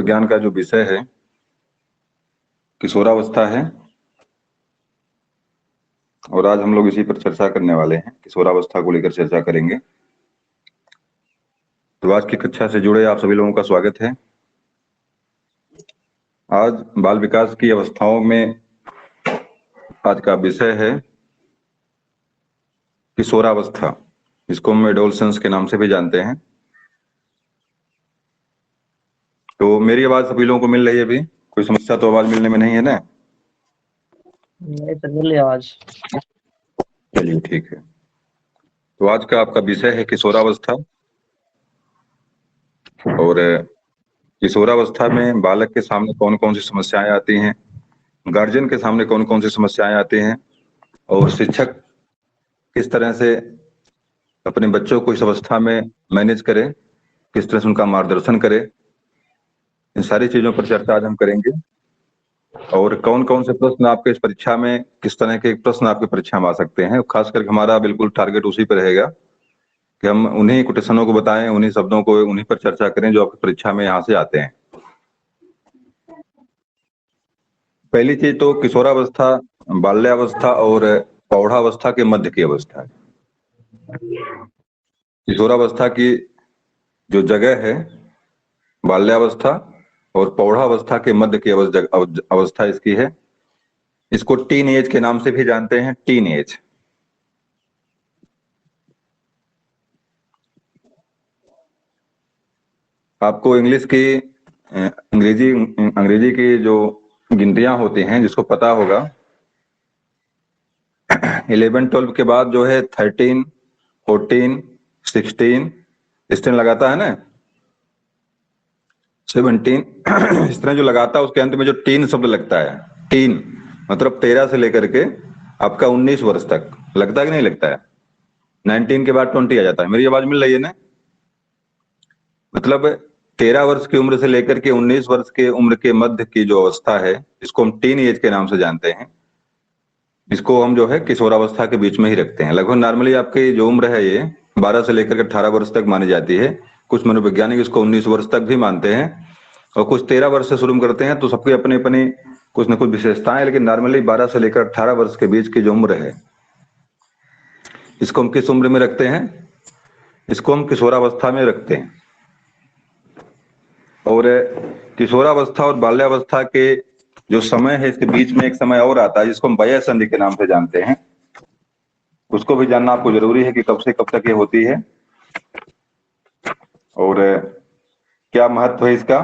विज्ञान का जो विषय है किशोरावस्था है और आज हम लोग इसी पर चर्चा करने वाले हैं। किशोरावस्था को लेकर चर्चा करेंगे। तो आज की कक्षा से जुड़े आप सभी लोगों का स्वागत है। आज बाल विकास की अवस्थाओं में आज का विषय है किशोरावस्था, इसको हम एडोलसेंस के नाम से भी जानते हैं। तो मेरी आवाज सभी लोगों को मिल रही है? अभी कोई समस्या तो आवाज मिलने में नहीं है ना? नहीं तो मिल आवाज। चलिए ठीक है। तो आज का आपका विषय है किशोरावस्था और किशोरावस्था में बालक के सामने कौन कौन सी समस्याएं आती हैं, गार्जियन के सामने कौन कौन सी समस्याएं आती हैं और शिक्षक किस तरह से अपने बच्चों को इस अवस्था में मैनेज करे, किस तरह से उनका मार्गदर्शन करे, इन सारी चीजों पर चर्चा आज हम करेंगे। और कौन कौन से प्रश्न आपके इस परीक्षा में, किस तरह के प्रश्न आपकी परीक्षा में आ सकते हैं। खास करके हमारा बिल्कुल टारगेट उसी पर रहेगा कि हम उन्हीं कोटेशनों को बताएं, उन्हीं शब्दों को, उन्हीं पर चर्चा करें जो आपकी परीक्षा में यहाँ से आते हैं। पहली चीज तो किशोरावस्था बाल्यावस्था और प्रौढ़ावस्था के मध्य की अवस्था है। किशोरावस्था की जो जगह है बाल्यावस्था और प्रौढ़ावस्था के मध्य की अवस्था इसकी है। इसको टीन एज के नाम से भी जानते हैं, टीन एज। आपको इंग्लिश की अंग्रेजी की जो गिनतियां होती हैं जिसको पता होगा, 11-12 के बाद जो है 13, 14, 16 इस तरह लगाता है ना, 17 इस तरह जो लगाता है उसके अंत में जो टीन शब्द लगता है, टीन मतलब 13 से लेकर के आपका 19 वर्ष तक लगता है कि नहीं लगता है। 19 के बाद 20 आ जाता है। मेरी आवाज मिल रही है ना? मतलब 13 वर्ष की उम्र से लेकर के 19 वर्ष के उम्र के मध्य की जो अवस्था है इसको हम टीन एज के नाम से जानते हैं। इसको हम जो है किशोरावस्था के बीच में ही रखते हैं। लगभग नॉर्मली आपकी जो उम्र है ये 12 से लेकर के 18 वर्ष तक मानी जाती है। कुछ मनोवैज्ञानिक इसको 19 वर्ष तक भी मानते हैं और कुछ 13 वर्ष से शुरू करते हैं। तो सबकी अपनी अपनी कुछ न कुछ विशेषताएं, लेकिन नॉर्मली 12 से लेकर 18 वर्ष के बीच की जो उम्र है इसको हम किस उम्र में रखते हैं? इसको हम किशोरावस्था में रखते हैं। और किशोरावस्था और बाल्यावस्था के जो समय है इसके बीच में एक समय और आता है जिसको हम वयः संधि के नाम से जानते हैं। उसको भी जानना आपको जरूरी है कि कब से कब तक ये होती है और क्या महत्व है इसका।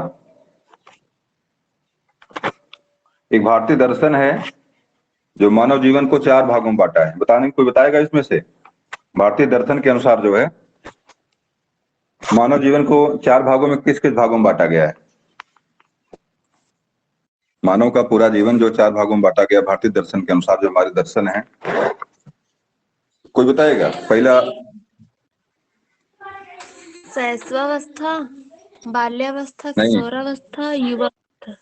एक भारतीय दर्शन है जो मानव जीवन को 4 भागों में बांटा है। बताने कोई बताएगा इसमें से? भारतीय दर्शन के अनुसार जो है मानव जीवन को 4 भागों में किस किस भागों में बांटा गया है? मानव का पूरा जीवन जो 4 भागों में बांटा गया भारतीय दर्शन के अनुसार, जो हमारे दर्शन है, कोई बताएगा? पहला शैशवावस्था, बाल्यावस्था, नहीं, किशोरावस्था, युवावस्था।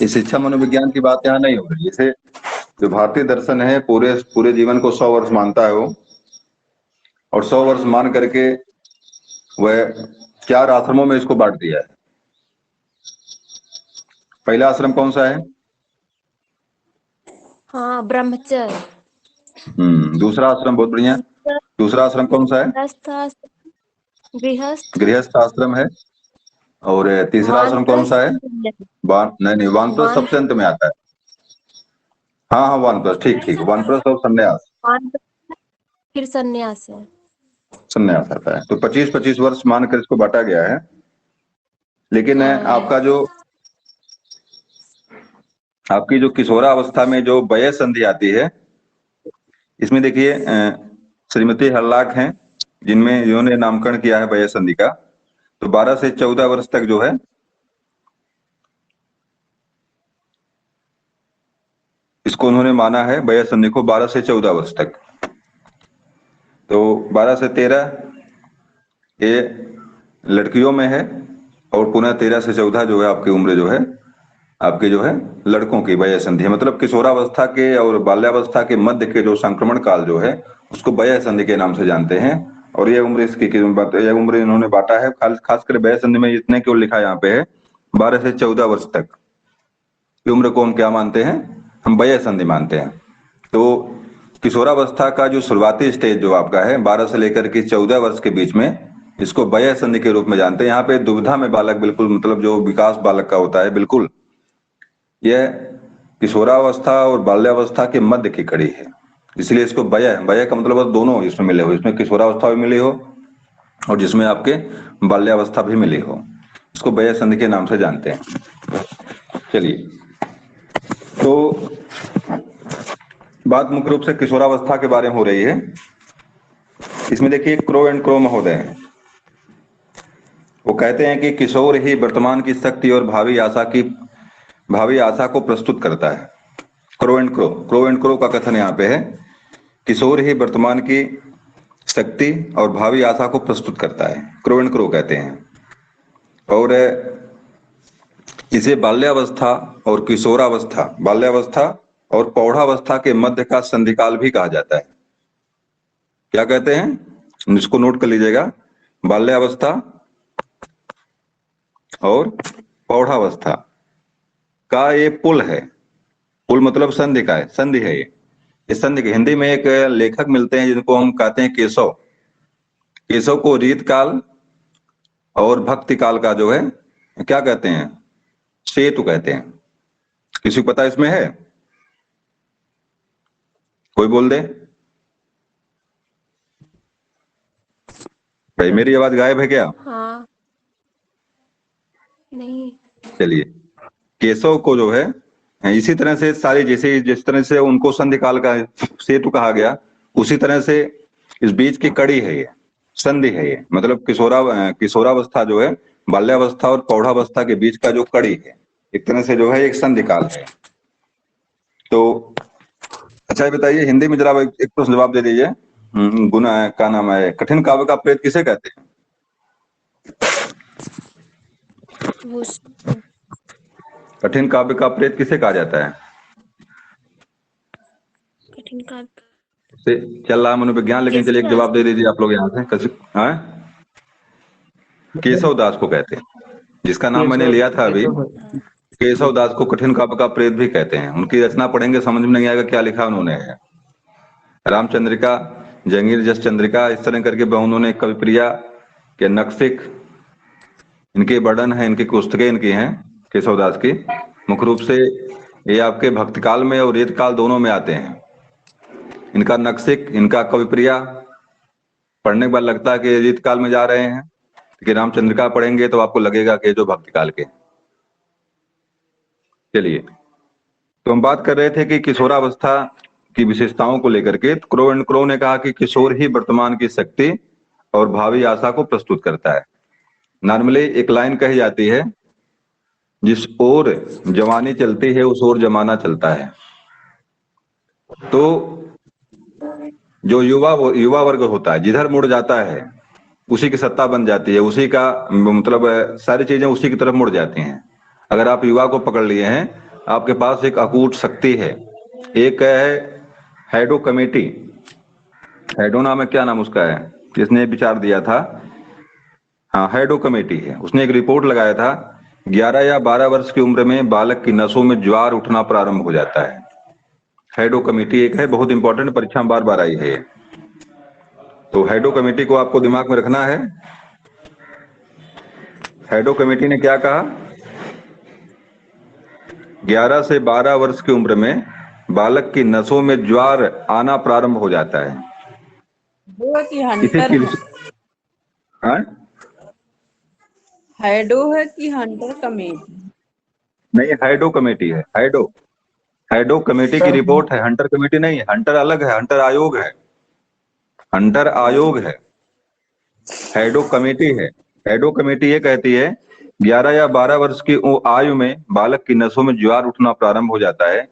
ये शिक्षा मनोविज्ञान की बात यहाँ नहीं हो रही। जैसे जो भारतीय दर्शन है पूरे जीवन को 100 वर्ष मानता है वो, और 100 वर्ष मान करके वह 4 आश्रमों में इसको बांट दिया है। पहला आश्रम कौन सा है? हाँ, ब्रह्मचर्य। दूसरा आश्रम, बहुत बढ़िया। दूसरा आश्रम कौन सा है? गृहस्थ। गृहस्थ आश्रम है। और तीसरा आश्रम कौन सा है? नहीं, वानप्रस्थ सबसे अंत में आता है। हाँ, वानप्रस्थ, ठीक, वानप्रस्थ और संन्यास। फिर संन्यास है। संन्यास आता है। तो 25-25 वर्ष मानकर इसको बांटा गया है। लेकिन आपकी जो किशोरावस्था में जो वयः संधि आती है इसमें देखिए श्रीमती हरलाख हैं जिन्होंने नामकरण किया है वयः संधि का। तो 12 से 14 वर्ष तक जो है इसको उन्होंने माना है वयः संधि को, 12 से 14 वर्ष तक। तो 12 से 13 ये लड़कियों में है और पुनः 13 से 14 जो है आपकी उम्र जो है आपके जो है लड़कों की वयः संधि है। मतलब किशोरावस्था के और बाल्यावस्था के मध्य के जो संक्रमण काल जो है उसको वयः संधि के नाम से जानते हैं। और ये उम्र इसकी ये उम्र इन्होंने बांटा है। खासकर वयः संधि में इतने क्यों लिखा यहाँ पे है, 12 से 14 वर्ष तक की उम्र को हम क्या मानते हैं? हम वय संधि मानते हैं। तो किशोरावस्था का जो शुरुआती स्टेज जो आपका है 12 से लेकर के 14 वर्ष के बीच में, इसको वय संधि के रूप में जानते हैं। यहाँ पे दुविधा में बालक बिल्कुल, मतलब जो विकास बालक का होता है, बिल्कुल यह किशोरावस्था और बाल्यावस्था के मध्य की कड़ी है, इसलिए इसको वय का मतलब दोनों इसमें मिले हो, इसमें किशोरावस्था भी मिली हो और जिसमें आपके बाल्यावस्था भी मिली हो, इसको वय संधि के नाम से जानते हैं। चलिए, तो बात मुख्य रूप से किशोरावस्था के बारे में हो रही है। इसमें देखिए क्रो एंड क्रो महोदय हैं, वो कहते हैं कि किशोर ही वर्तमान की शक्ति और भावी आशा को प्रस्तुत करता है। क्रो एंड क्रो का कथन यहाँ पे है, किशोर ही वर्तमान की शक्ति और भावी आशा को प्रस्तुत करता है, क्रो एंड क्रो कहते हैं। और इसे बाल्यावस्था और किशोरावस्था, बाल्यावस्था और प्रौढ़ावस्था के मध्य का संधिकाल भी कहा जाता है। क्या कहते हैं, इसको नोट कर लीजिएगा, बाल्यावस्था और प्रौढ़ावस्था का ये पुल है। पुल मतलब संधि का है, संधि है ये। इस संधि के हिंदी में एक लेखक मिलते हैं जिनको हम कहते हैं केशव। केशव को रीत काल और भक्ति काल का जो है क्या कहते हैं, सेतु कहते हैं। किसी को पता इसमें है? कोई बोल दे भाई, मेरी आवाज गायब है क्या? हाँ, नहीं। चलिए, केशव को जो है इसी तरह से सारी, जैसे जिस तरह से उनको संधि काल का सेतु कहा गया, उसी तरह से इस बीच की कड़ी है ये, संधि है ये। मतलब किशोरावस्था जो है बाल्यावस्था और प्रौढ़ावस्था के बीच का जो कड़ी है, एक तरह से जो है एक संधि काल है। तो अच्छा बताइए, हिंदी में जरा एक प्रश्न जवाब दे दीजिए। गुना का नाम है, कठिन काव्य का प्रेत किसे कहते हैं? कठिन काव्य का प्रेत किसे कहा जाता है? कठिन काव्य से चल रहा मनोविज्ञान, लेकिन चलिए एक जवाब दे दीजिए आप लोग यहाँ से। केशव दास को कहते हैं, जिसका नाम मैंने लिया था अभी, केशव दास को कठिन काव्य का प्रेत भी कहते हैं। उनकी रचना पढ़ेंगे समझ में नहीं आएगा क्या लिखा उन्होंने। रामचंद्रिका, जंगीर जस चंद्रिका, इस तरह करके उन्होंने कविप्रिया के नक्सिक, इनके वर्णन है, इनकी पुस्तकें इनकी हैं केशव दास की। मुख्य रूप से ये आपके भक्ति काल में और रेत काल दोनों में आते हैं। इनका नक्सिक, इनका कविप्रिया पढ़ने के बाद लगता है कि रेत काल में जा रहे हैं, कि रामचंद्रिका पढ़ेंगे तो आपको लगेगा कि जो भक्ति काल के। चलिए, तो हम बात कर रहे थे कि किशोरावस्था की विशेषताओं को लेकर के। क्रो एंड क्रो ने कहा कि किशोर ही वर्तमान की शक्ति और भावी आशा को प्रस्तुत करता है। नॉर्मली एक लाइन कही जाती है, जिस ओर जवानी चलती है उस ओर जमाना चलता है। तो जो युवा वर्ग होता है, जिधर मुड़ जाता है उसी की सत्ता बन जाती है, उसी का मतलब सारी चीजें उसी की तरफ मुड़ जाती हैं। अगर आप युवा को पकड़ लिए हैं, आपके पास एक अकूट शक्ति है। एक है हैडो कमेटी, हैडो नाम है, क्या नाम उसका है, जिसने विचार दिया था, हाँ हैडो कमेटी है। उसने एक रिपोर्ट लगाया था, 11 या 12 वर्ष की उम्र में बालक की नसों में ज्वार उठना प्रारंभ हो जाता है। हैडो कमेटी एक है, बहुत इंपॉर्टेंट, परीक्षा में बार बार आई है। तो हैडो कमेटी को आपको दिमाग में रखना है। हैडो कमेटी ने क्या कहा, 11 से 12 वर्ष की उम्र में बालक की नसों में ज्वार आना प्रारंभ हो जाता है। हैडो है कि हंटर कमेटी? नहीं, हैडो कमेटी है, हैडो कमेटी की रिपोर्ट है, हंटर कमेटी नहीं है। हंटर अलग है, हंटर आयोग है, हंटर आयोग है, हैडो कमेटी है। हैडो कमेटी ये कहती है 11 या 12 वर्ष की आयु में बालक की नसों में ज्वार उठना प्रारंभ हो जाता है,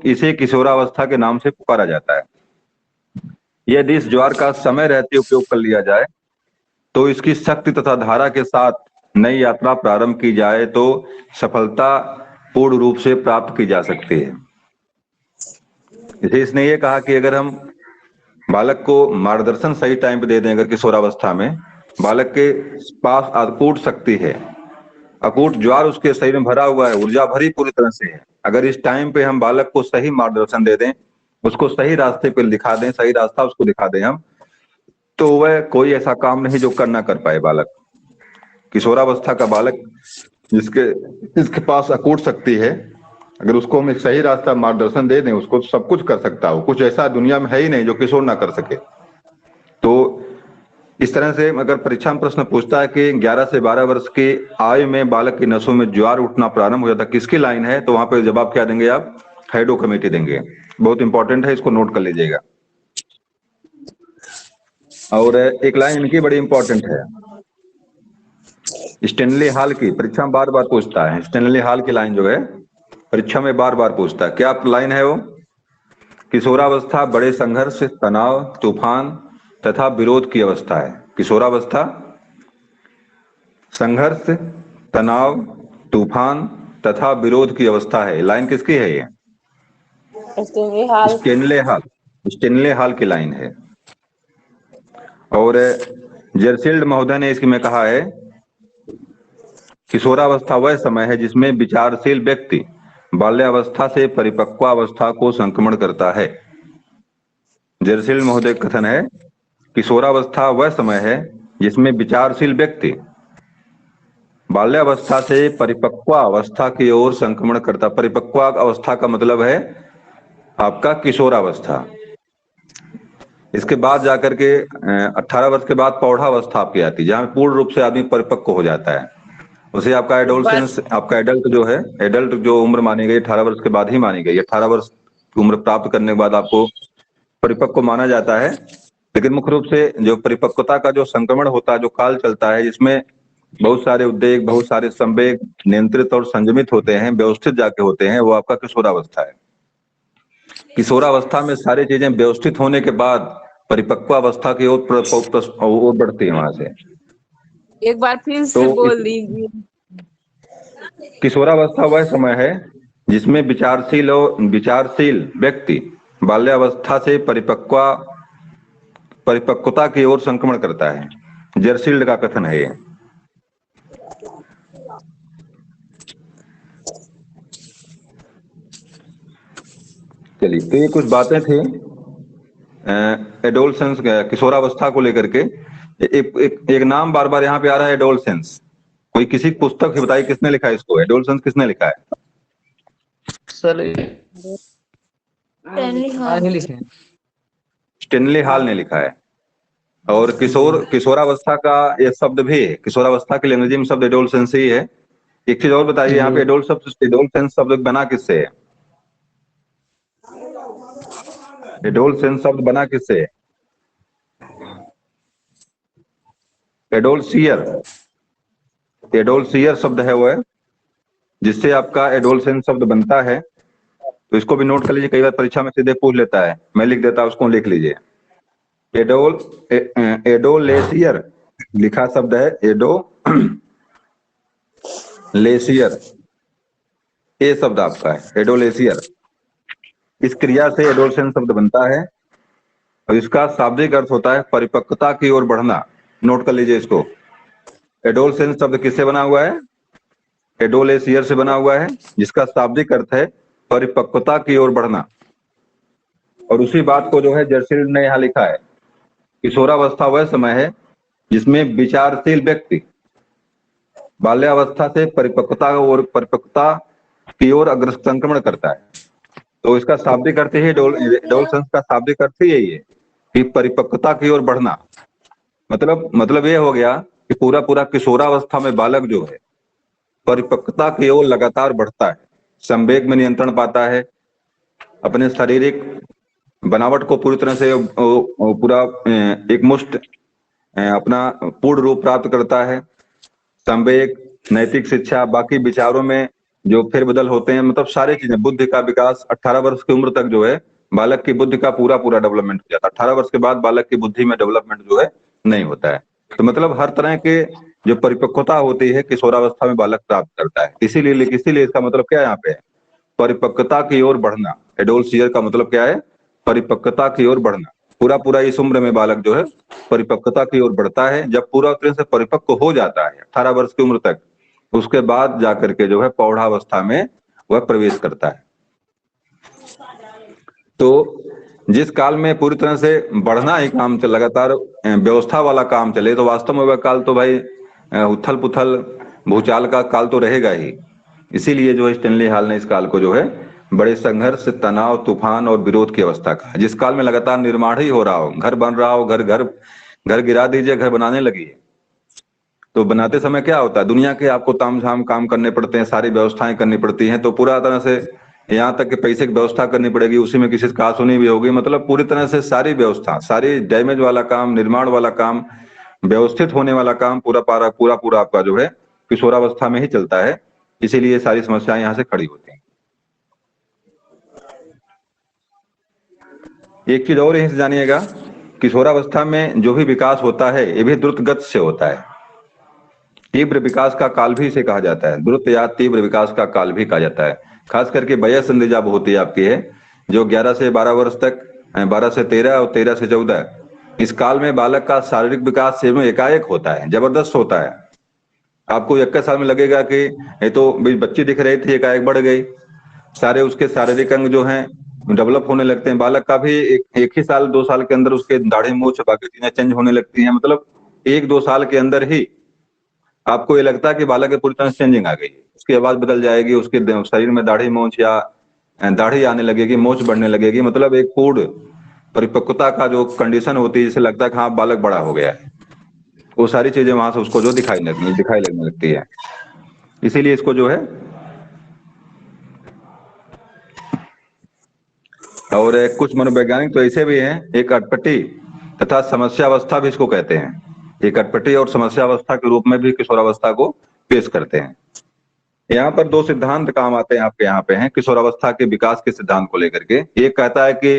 इसे किशोरावस्था के नाम से पुकारा जाता है। यदि इस ज्वार का समय रहते उपयोग कर लिया जाए तो इसकी शक्ति तथा धारा के साथ नई यात्रा प्रारंभ की जाए तो सफलता पूर्ण रूप से प्राप्त की जा सकती है। इसे इसने ये कहा कि अगर हम बालक को मार्गदर्शन सही टाइम पे दे दें, अगर किशोरावस्था में बालक के पास अकूट शक्ति है, अकूट ज्वार उसके शरीर में भरा हुआ है, ऊर्जा भरी पूरी तरह से है। अगर इस टाइम पे हम बालक को सही मार्गदर्शन दे दें, उसको सही रास्ते पे दिखा दें, सही रास्ता उसको दिखा दें हम, तो वह कोई ऐसा काम नहीं जो कर ना कर पाए बालक। किशोरावस्था का बालक जिसके पास अकूट शक्ति है, अगर उसको हम एक सही रास्ता मार्गदर्शन दे दें, उसको सब कुछ कर सकता हो। कुछ ऐसा दुनिया में है ही नहीं जो किशोर ना कर सके। तो इस तरह से अगर परीक्षा में प्रश्न पूछता है कि 11 से 12 वर्ष की आयु में बालक की नसों में ज्वार उठना प्रारंभ हो जाता है, किसकी लाइन है, तो वहां पे जवाब क्या देंगे आप? हैडो कमेटी देंगे। बहुत इंपॉर्टेंट है, इसको नोट कर लीजिएगा। और एक लाइन इनकी बड़ी इंपॉर्टेंट है, स्टेनली हॉल की, परीक्षा में बार बार पूछता है। स्टेनली हॉल की लाइन जो है परीक्षा में बार बार पूछता है। क्या लाइन है वो? किशोरावस्था बड़े संघर्ष, तनाव, तूफान तथा विरोध की अवस्था है। किशोरावस्था संघर्ष, तनाव, तूफान तथा विरोध की अवस्था है। लाइन किसकी है ये? स्टेनले हॉल की लाइन है। और जेरसील्ड महोदय ने इसमें कहा है, किशोरावस्था वह समय है जिसमें विचारशील व्यक्ति बाल्यावस्था से परिपक्वावस्था को संक्रमण करता है। जेरसील्ड महोदय का कथन है, किशोरावस्था वह समय है जिसमें विचारशील व्यक्ति बाल्यावस्था से परिपक्वावस्था की ओर संक्रमण करता। परिपक्वावस्था का मतलब है आपका किशोरावस्था। इसके बाद जाकर के 18 वर्ष के बाद प्रौढ़ावस्था आपकी आती है, जहां पूर्ण रूप से आदमी परिपक्व हो जाता है। उसे आपका एडोलसेंस, आपका एडल्ट जो है, एडल्ट जो उम्र मानी गई 18 वर्ष के बाद ही मानी गई। 18 वर्ष की उम्र प्राप्त करने के बाद आपको परिपक्व माना जाता है। लेकिन मुख्य रूप से जो परिपक्वता का जो संक्रमण होता है, जो काल चलता है, जिसमें बहुत सारे उद्वेग, बहुत सारे संवेग नियंत्रित और संयमित होते हैं, व्यवस्थित जाके होते हैं, वो आपका किशोरावस्था है। किशोरावस्था में सारी चीजें व्यवस्थित होने के बाद परिपक्वावस्था की ओर बढ़ती है। वहां से एक बार फिर से बोल दीजिए। किशोरावस्था वह समय है जिसमें विचारशील व्यक्ति बाल्यावस्था से परिपक्वता की ओर संक्रमण करता है। जेरसील्ड का कथन है ये। चलिए, तो ये कुछ बातें थी एडोलसेंस, किशोरावस्था को लेकर के। एक नाम बार बार यहाँ पे आ रहा है, एडोलसेंस। कोई किसी पुस्तक से बताइए किसने लिखा है इसको? एडोलसेंस किसने लिखा है? Sir Stanley hall. Stanley hall ने लिखा है। और किशोरावस्था का ये शब्द भी है, किशोरावस्था के लिए अंग्रेजी में शब्द एडोलसेंस ही है। एक चीज और बताइए, यहाँ पे एडोलसेंस शब्द बना किससे है? एडोलसेंस शब्द बना किससे? एडोलसियर शब्द है वो है, जिससे आपका एडोलसेंस शब्द बनता है। तो इसको भी नोट कर लीजिए, कई बार परीक्षा में सीधे पूछ लेता है, मैं लिख देता हूं, उसको लिख लीजिए। एडोलेसियर लिखा शब्द है, एडोलेसियर, ये शब्द आपका है एडोलेसियर। इस क्रिया से एडोलसेंस शब्द बनता है और इसका शाब्दिक अर्थ होता है परिपक्वता की ओर बढ़ना। नोट कर लीजिए इसको। एडोलसेंस शब्द किससे बना हुआ है? एडोलेसियर से बना हुआ है, जिसका शाब्दिक अर्थ है परिपक्वता की ओर बढ़ना। और उसी बात को जो है जेरसील्ड ने यहाँ लिखा है, किशोरावस्था वह समय है जिसमें विचारशील व्यक्ति बाल्यावस्था से परिपक्वता की ओर अग्रसर संक्रमण करता है। तो इसका शाब्दिक अर्थ ही एडोलसेंस का शाब्दिक अर्थ ही यही है कि परिपक्वता की ओर बढ़ना। मतलब ये हो गया कि पूरा किशोरावस्था में बालक जो है परिपक्वता की ओर लगातार बढ़ता है, संवेग में नियंत्रण पाता है, अपने शारीरिक बनावट को पूरी तरह से पूरा एक मुष्ट अपना पूर्ण रूप प्राप्त करता है। संवेग, नैतिक शिक्षा, बाकी विचारों में जो फेरबदल होते हैं, मतलब सारी चीजें, बुद्धि का विकास 18 वर्ष की उम्र तक जो है बालक की बुद्धि का पूरा डेवलपमेंट हो जाता है। 18 वर्ष के बाद बालक की बुद्धि में डेवलपमेंट जो है नहीं होता है। तो मतलब हर तरह के जो परिपक्वता होती है किशोरावस्था में बालक प्राप्त करता है। इसीलिए इसका मतलब क्या है यहाँ पे? परिपक्वता की ओर बढ़ना। एडोलसियर का मतलब क्या है? परिपक्वता की ओर बढ़ना। पूरा इस उम्र में बालक जो है परिपक्वता की ओर बढ़ता है। जब पूरा तरह से परिपक्व हो जाता है 18 वर्ष की उम्र तक, उसके बाद जाकर के जो है प्रौढ़ावस्था में वह प्रवेश करता है। तो जिस काल में पूरी तरह से बढ़ना ही काम चल, लगातार व्यवस्था वाला काम चले, तो वास्तव में वह काल तो भाई उथल पुथल भूचाल का काल तो रहेगा ही। इसीलिए जो है स्टेनली हॉल ने इस काल को जो है बड़े संघर्ष, तनाव, तूफान और विरोध की अवस्था का, जिस काल में लगातार निर्माण ही हो रहा हो, घर बन रहा हो, घर घर घर गिरा दीजिए, घर बनाने लगी। तो बनाते समय क्या होता है, दुनिया के आपको तामझाम काम करने पड़ते हैं, सारी व्यवस्थाएं करनी पड़ती हैं, तो पूरा तरह से यहाँ तक कि पैसे की व्यवस्था करनी पड़ेगी, उसी में किसी से कहा सुनी भी होगी, मतलब पूरी तरह से सारी व्यवस्था, सारी डैमेज वाला काम, निर्माण वाला काम, व्यवस्थित होने वाला काम पूरा पूरा आपका जो है किशोरावस्था में ही चलता है। इसीलिए सारी समस्याएं यहाँ से खड़ी होती हैं। एक चीज और यहीं से जानिएगा, किशोरावस्था में जो भी विकास होता है ये भी द्रुत गति से होता है। तीव्र विकास का काल भी इसे कहा जाता है, द्रुत या तीव्र विकास का काल भी कहा जाता है। खास करके वयः संधि जब होती है आपकी है, जो 11 से 12 वर्ष तक, 12 से 13 और 13 से 14, इस काल में बालक का शारीरिक विकास एकाएक होता है, जबरदस्त होता है। आपको 21 साल में लगेगा कि ये तो बच्ची दिख रही थी, एकाएक बढ़ गई, सारे उसके शारीरिक अंग जो हैं डेवलप होने लगते हैं। बालक का भी एक ही साल 2 साल के अंदर उसके दाढ़ी मूंछ बाकी चीजें चेंज होने लगती हैं, मतलब 1-2 साल के अंदर ही आपको ये लगता है कि बालक के पूरी तरह चेंजिंग आ गई, उसकी आवाज बदल जाएगी, उसके शरीर में दाढ़ी मूंछ या दाढ़ी आने लगेगी, मूंछ बढ़ने लगेगी, मतलब एक पूर्ण परिपक्वता का जो कंडीशन होती है, जिसे लगता है कि हाँ बालक बड़ा हो गया है, वो सारी चीजें वहां से उसको जो दिखाई लगने लगती है। इसीलिए इसको जो है, और कुछ मनोवैज्ञानिक तो ऐसे भी हैं, एक अटपटी तथा समस्यावस्था भी इसको कहते हैं, एक अटपटी और समस्यावस्था के रूप में भी किशोरावस्था को पेश करते हैं। यहाँ पर 2 सिद्धांत काम आते हैं, आपके यहाँ पे हैं किशोरावस्था के विकास के सिद्धांत को लेकर के। एक कहता है कि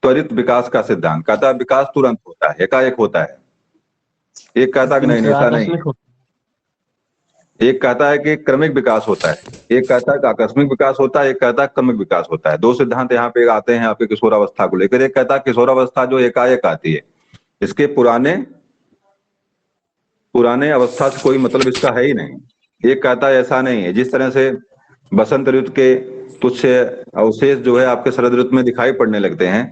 त्वरित विकास का सिद्धांत, कहता है विकास तुरंत होता है, एकाएक होता है। एक कहता है कि नहीं, ऐसा नहीं। एक कहता है कि क्रमिक विकास होता है, एक कहता है कि आकस्मिक विकास होता है, एक कहता है क्रमिक विकास होता है। 2 सिद्धांत यहाँ पे आते हैं आपके किशोरावस्था को लेकर। एक कहता है किशोरावस्था जो एकाएक आती है, इसके पुराने अवस्था से कोई मतलब इसका है ही नहीं। एक कहता है ऐसा नहीं है, जिस तरह से बसंत ऋतु के कुछ अवशेष जो है आपके शरद ऋतु में दिखाई पड़ने लगते हैं,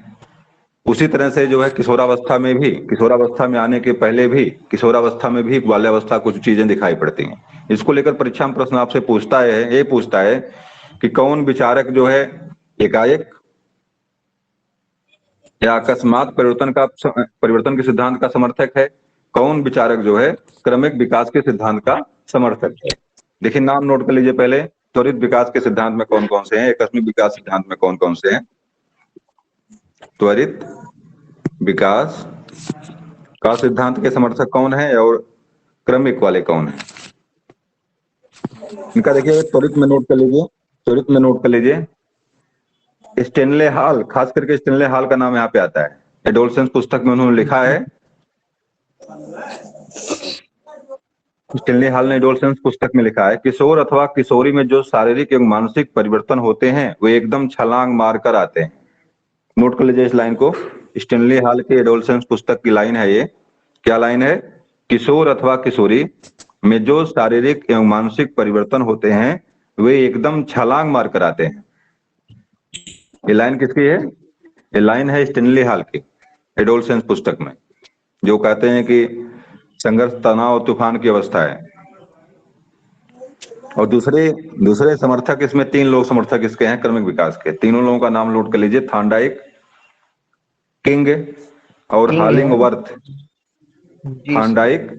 उसी तरह से जो है किशोरावस्था में भी, किशोरावस्था में आने के पहले भी, किशोरावस्था में भी बाल्यावस्था कुछ चीजें दिखाई पड़ती हैं। इसको लेकर परीक्षा में प्रश्न आपसे पूछता है कि कौन विचारक जो है एकाएक या अकस्मात परिवर्तन के सिद्धांत का समर्थक है, कौन विचारक जो है क्रमिक विकास के सिद्धांत का समर्थक है। देखिए नाम नोट कर लीजिए पहले, त्वरित विकास के सिद्धांत में कौन कौन से हैं, आकस्मिक विकास सिद्धांत में कौन कौन से हैं। त्वरित विकास का सिद्धांत के समर्थक कौन है और क्रमिक वाले कौन है, इनका देखिए त्वरित में नोट कर लीजिए। स्टेनले हॉल, खास करके स्टेनले हॉल का नाम यहाँ पे आता है, एडोलसेंस पुस्तक में उन्होंने लिखा है, स्टेनले हॉल ने एडोलसेंस पुस्तक में लिखा है, किशोर अथवा किशोरी में जो शारीरिक एवं मानसिक परिवर्तन होते हैं वे एकदम छलांग मारकर आते हैं। नोट कर लीजिए इस लाइन को, स्टेनले हॉल के एडोलसेंस पुस्तक की लाइन है ये। क्या लाइन है? किशोर अथवा किशोरी में जो शारीरिक एवं मानसिक परिवर्तन होते हैं वे एकदम छलांग मारकर आते हैं। ये लाइन किसकी है? ये लाइन है स्टेनले हॉल की एडोलसेंस पुस्तक में, जो कहते हैं कि संघर्ष, तनाव और तूफान की अवस्था है। और दूसरे समर्थक इसमें 3 लोग समर्थक इसके हैं क्रमिक विकास के। तीनों लोगों का नाम नोट कर लीजिए, थांडाइक, किंग और हालिंगवर्थ। थांडाइक,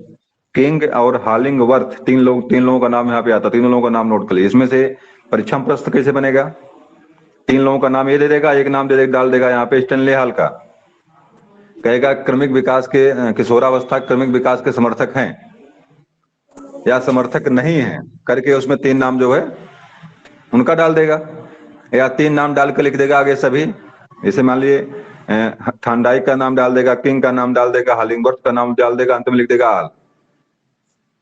किंग और हालिंगवर्थ, 3 लोगों का नाम यहाँ पे आता है। तीनों लोगों का नाम नोट कर लीजिए। इसमें से परीक्षा प्रश्न कैसे बनेगा? 3 लोगों का नाम ये दे देगा, एक नाम डाल देगा यहाँ पे स्टेनले हॉल का, कहेगा क्रमिक विकास के, किशोरावस्था क्रमिक विकास के समर्थक हैं या समर्थक नहीं है करके उसमें 3 नाम जो है उनका डाल देगा, या 3 नाम डाल के लिख देगा आगे सभी। जैसे मान लीजिए थांडाइक का नाम डाल देगा, किंग का नाम डाल देगा, हालिंगवर्थ का नाम डाल देगा, अंत में लिख देगा आल।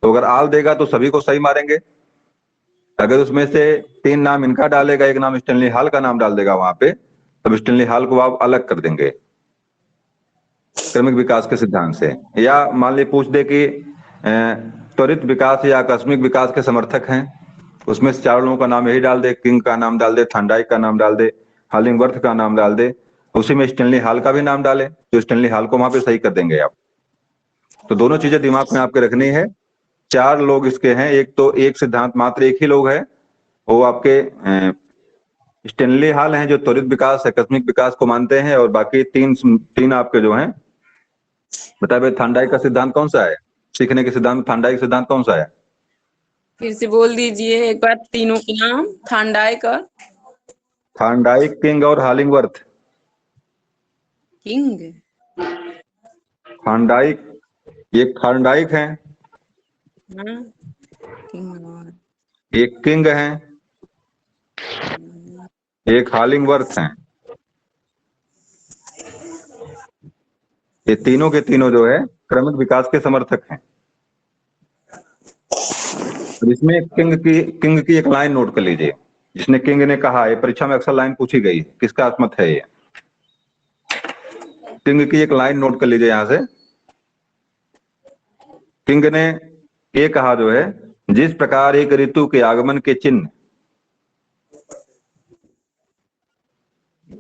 तो अगर आल देगा तो सभी को सही मारेंगे। अगर उसमें से 3 नाम इनका डालेगा, एक नाम स्टेनले हॉल का नाम डाल देगा वहां पे, तब स्टेनले हॉल को आप अलग कर देंगे क्रमिक विकास के सिद्धांत से। या मान ली पूछ दे कि त्वरित विकास या आकस्मिक विकास के समर्थक हैं। उसमें से 4 लोगों का नाम यही डाल दे, किंग का नाम डाल दे, थॉर्नडाइक का नाम डाल दे, हॉलिंगवर्थ का नाम डाल दे, उसी में स्टेनली हॉल का भी नाम डाले, तो स्टेनली हॉल को वहां पे सही कर देंगे आप। तो दोनों चीजें दिमाग में आपके रखनी है। 4 लोग इसके हैं, एक तो एक सिद्धांत मात्र एक ही लोग है, वो आपके स्टेनली हॉल हैं जो त्वरित विकास आकस्मिक विकास को मानते हैं, और बाकी तीन आपके जो हैं, बताए भाई थॉर्नडाइक का सिद्धांत कौन सा है, सीखने के सिद्धांत में थॉर्नडाइक सिद्धांत कौन सा है? फिर से बोल दीजिए एक बार तीनों के नाम। थॉर्नडाइक और थॉर्नडाइक, किंग और हॉलिंगवर्थ। किंग। थॉर्नडाइक, एक थॉर्नडाइक है, हाँ, किंग और एक किंग है, एक हॉलिंगवर्थ है। ये तीनों के तीनों जो है क्रमिक विकास के समर्थक हैं। तो इसमें किंग की एक लाइन नोट कर लीजिए, जिसने किंग ने कहा है, परीक्षा में अक्सर लाइन पूछी गई, किसका मत है ये? किंग की एक लाइन नोट कर लीजिए यहां से। किंग ने ये कहा जो है, जिस प्रकार एक ऋतु के आगमन के चिन्ह,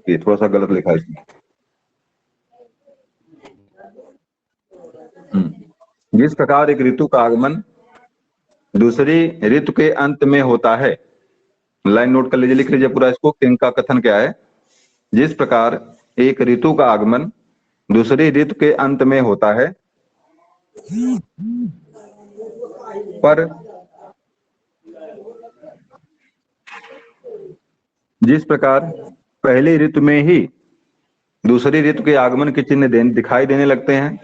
ये थोड़ा सा गलत लिखा है इसमें, जिस प्रकार एक ऋतु का आगमन दूसरी ऋतु के अंत में होता है, लाइन नोट कर लीजिए, लिख लीजिए पूरा इसको। किंग का कथन क्या है? जिस प्रकार एक ऋतु का आगमन दूसरी ऋतु के अंत में होता है, पर जिस प्रकार पहली ऋतु में ही दूसरी ऋतु के आगमन के चिन्ह दिखाई देने लगते हैं,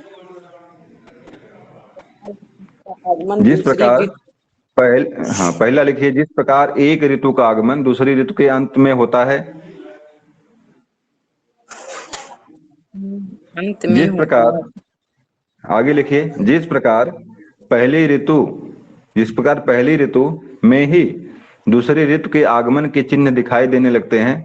आगमन जिस दूसरी प्रकार ऋतु। पहला लिखिए, जिस प्रकार एक ऋतु का आगमन दूसरी ऋतु के अंत में होता है, अंत में जिस होता प्रकार, है। आगे लिखिए, जिस प्रकार पहली ऋतु में ही दूसरी ऋतु के आगमन के चिन्ह दिखाई देने लगते हैं,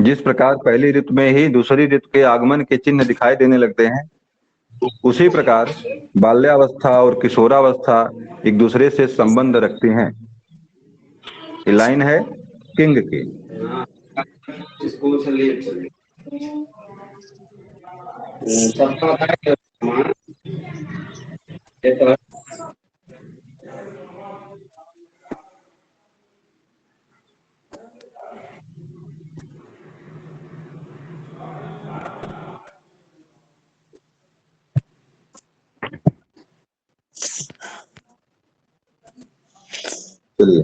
जिस प्रकार पहली ऋतु में ही दूसरी ऋतु के आगमन के चिन्ह दिखाई देने लगते हैं, उसी प्रकार बाल्यावस्था और किशोरावस्था एक दूसरे से संबंध रखती हैं। ये लाइन है किंग की। चलिए,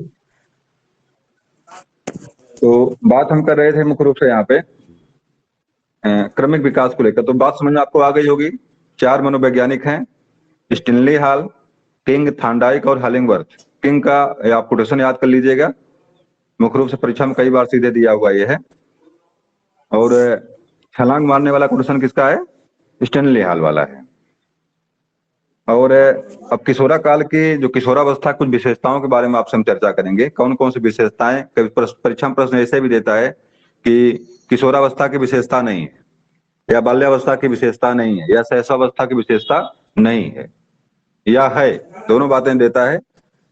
तो बात हम कर रहे थे मुख्य रूप से यहाँ पे क्रमिक विकास को लेकर। तो बात समझ में आपको आ गई होगी। 4 मनोवैज्ञानिक हैं, स्टेनली हॉल, किंग, थॉर्नडाइक और हॉलिंगवर्थ। किंग का आप कोटेशन याद कर लीजिएगा, मुख्य रूप से परीक्षा में कई बार सीधे दिया हुआ ये है। और छलांग मारने वाला कोटेशन किसका है? स्टेनली हॉल वाला है। और अब किशोरा काल की जो किशोरावस्था कुछ विशेषताओं के बारे में आपसे हम चर्चा करेंगे। कौन कौन सी विशेषताएं, कभी परीक्षा में प्रश्न ऐसे भी देता है कि किशोरावस्था की विशेषता नहीं है, या बाल्यावस्था की विशेषता नहीं है, या शैशवावस्था की विशेषता नहीं है, या है, दोनों बातें देता है।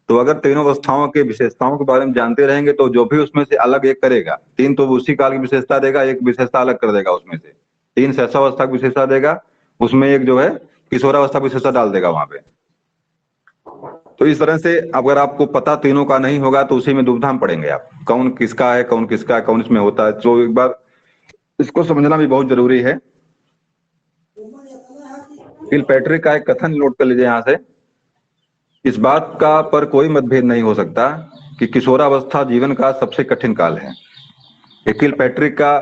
तो अगर तीनों अवस्थाओं के विशेषताओं के बारे में जानते रहेंगे तो जो भी उसमें से अलग एक करेगा, 3 तो उसी काल की विशेषता देगा, एक विशेषता अलग कर देगा उसमें से। 3 शैशवावस्था की विशेषता देगा, उसमें एक जो है किशोरावस्था की विशेषता डाल देगा वहां पे। तो इस तरह से अगर आपको पता तीनों का नहीं होगा तो उसी में दुविधा में पड़ेंगे आप, कौन किसका है, कौन किसका है, कौन इसमें होता है। तो एक बार इसको समझना भी बहुत जरूरी है। किलपैट्रिक का एक कथन नोट कर लीजिए यहां से, इस बात का पर कोई मतभेद नहीं हो सकता कि किशोरावस्था जीवन का सबसे कठिन काल है। किलपैट्रिक का